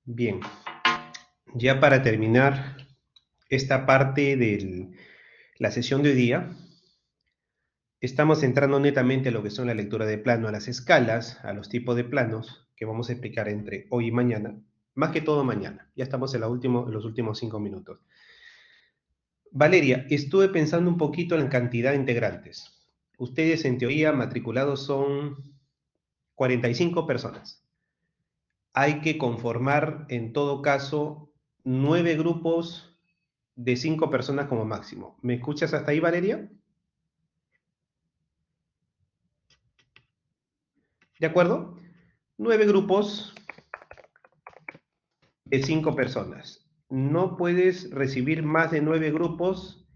Bien, ya para terminar esta parte de la sesión de hoy día, estamos entrando netamente a lo que son la lectura de plano, a las escalas, a los tipos de planos que vamos a explicar entre hoy y mañana, más que todo mañana. Ya estamos en los últimos 5 minutos. Valeria, estuve pensando un poquito en la cantidad de integrantes. Ustedes en teoría matriculados son 45 personas. Hay que conformar en todo caso 9 grupos de 5 personas como máximo. ¿Me escuchas hasta ahí, Valeria? ¿De acuerdo? 9 grupos de 5 personas. No puedes recibir más de 9 grupos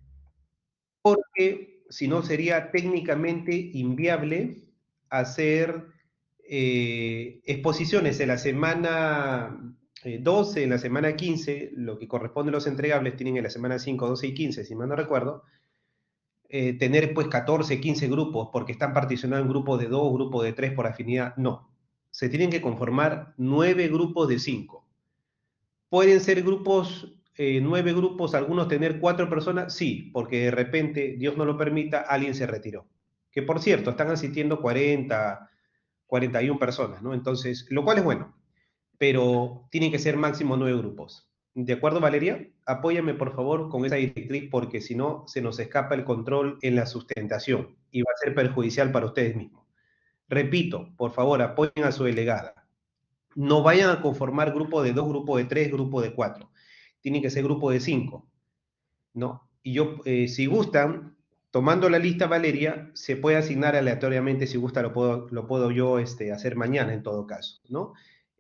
porque si no sería técnicamente inviable hacer exposiciones en la semana 12, en la semana 15, lo que corresponde a los entregables tienen en la semana 5, 12 y 15, si mal no recuerdo, tener pues 14, 15 grupos porque están particionados en grupos de 2, grupos de 3 por afinidad, no. Se tienen que conformar 9 grupos de 5. ¿Pueden ser grupos, 9 grupos, algunos tener 4 personas? Sí, porque de repente, Dios no lo permita, alguien se retiró. Que por cierto, están asistiendo 40, 41 personas, ¿no? Entonces, lo cual es bueno, pero tienen que ser máximo 9 grupos. ¿De acuerdo, Valeria? Apóyame, por favor, con esa directriz, porque si no, se nos escapa el control en la sustentación y va a ser perjudicial para ustedes mismos. Repito, por favor, apoyen a su delegada. No vayan a conformar grupo de 2, grupo de 3, grupo de 4. Tienen que ser grupo de 5, ¿no? Y yo, si gustan, tomando la lista, Valeria, se puede asignar aleatoriamente, si gusta lo puedo yo hacer mañana en todo caso, ¿no?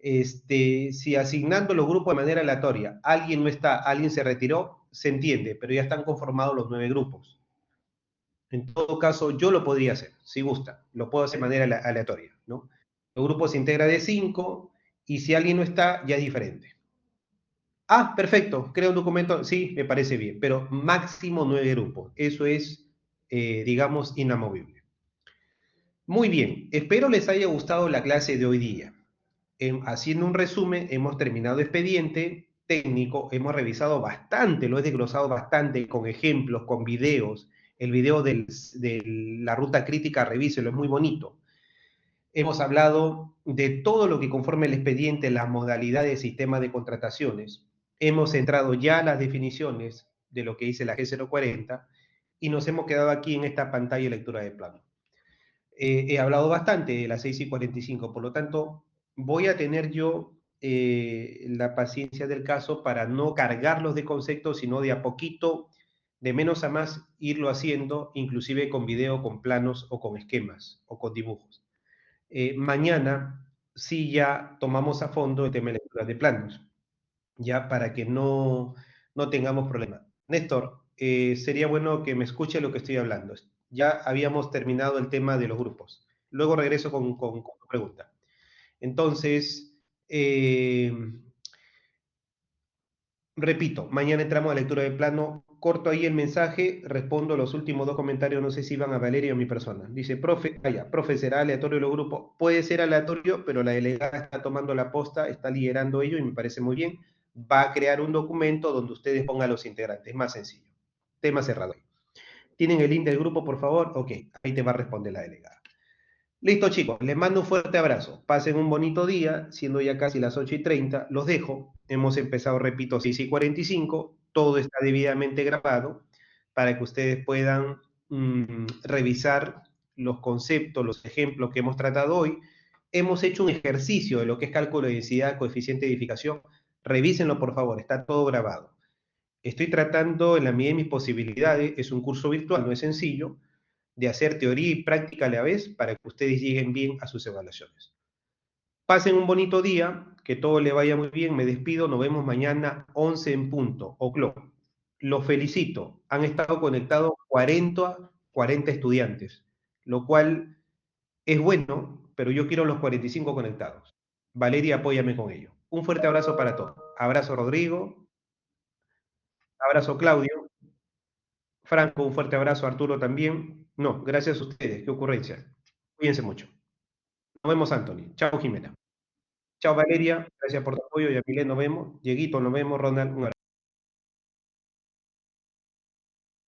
Si asignando los grupos de manera aleatoria, alguien no está, alguien se retiró, se entiende, pero ya están conformados los 9 grupos. En todo caso, yo lo podría hacer, si gusta, lo puedo hacer de manera aleatoria, ¿no? El grupo se integra de 5 y si alguien no está, ya es diferente. Ah, perfecto, crea un documento, sí, me parece bien, pero máximo 9 grupos, eso es, digamos, inamovible. Muy bien, espero les haya gustado la clase de hoy día. Haciendo un resumen, hemos terminado expediente técnico, hemos revisado bastante, lo he desglosado bastante con ejemplos, con videos. El video de la ruta crítica, revíselo, es muy bonito. Hemos hablado de todo lo que conforma el expediente, las modalidades de sistema de contrataciones. Hemos entrado ya a las definiciones de lo que dice la G040 y nos hemos quedado aquí en esta pantalla de lectura de plano. He hablado bastante de las 6:45, por lo tanto, voy a tener yo la paciencia del caso para no cargarlos de conceptos, sino de a poquito, de menos a más, irlo haciendo, inclusive con video, con planos o con esquemas o con dibujos. Mañana sí ya tomamos a fondo el tema de lectura de planos, ya para que no tengamos problema. Néstor, sería bueno que me escuche lo que estoy hablando. Ya habíamos terminado el tema de los grupos. Luego regreso con tu pregunta. Entonces, repito, mañana entramos a lectura de plano. Corto ahí el mensaje, respondo los últimos 2 comentarios, no sé si van a Valeria o a mi persona. Dice, profe, profe, ¿será aleatorio los grupos? Puede ser aleatorio, pero la delegada está tomando la posta, está liderando ello y me parece muy bien. Va a crear un documento donde ustedes pongan los integrantes, es más sencillo. Tema cerrado. ¿Tienen el link del grupo, por favor? Ok, ahí te va a responder la delegada. Listo, chicos, les mando un fuerte abrazo. Pasen un bonito día, siendo ya casi las 8:30, los dejo. Hemos empezado, repito, 6:45. Todo está debidamente grabado para que ustedes puedan revisar los conceptos, los ejemplos que hemos tratado hoy. Hemos hecho un ejercicio de lo que es cálculo de densidad, coeficiente de edificación. Revísenlo, por favor, está todo grabado. Estoy tratando, en la medida de mis posibilidades, es un curso virtual, no es sencillo, de hacer teoría y práctica a la vez para que ustedes lleguen bien a sus evaluaciones. Pasen un bonito día, que todo le vaya muy bien, me despido, nos vemos mañana 11 en punto, o'clock. Los felicito, han estado conectados 40 estudiantes, lo cual es bueno, pero yo quiero los 45 conectados. Valeria, apóyame con ello. Un fuerte abrazo para todos. Abrazo Rodrigo, abrazo Claudio, Franco, un fuerte abrazo, Arturo también. No, gracias a ustedes, qué ocurrencia. Cuídense mucho. Nos vemos, Anthony. Chao, Jimena. Chao Valeria, gracias por tu apoyo. Yamile, nos vemos. Dieguito, nos vemos. Ronald, un abrazo.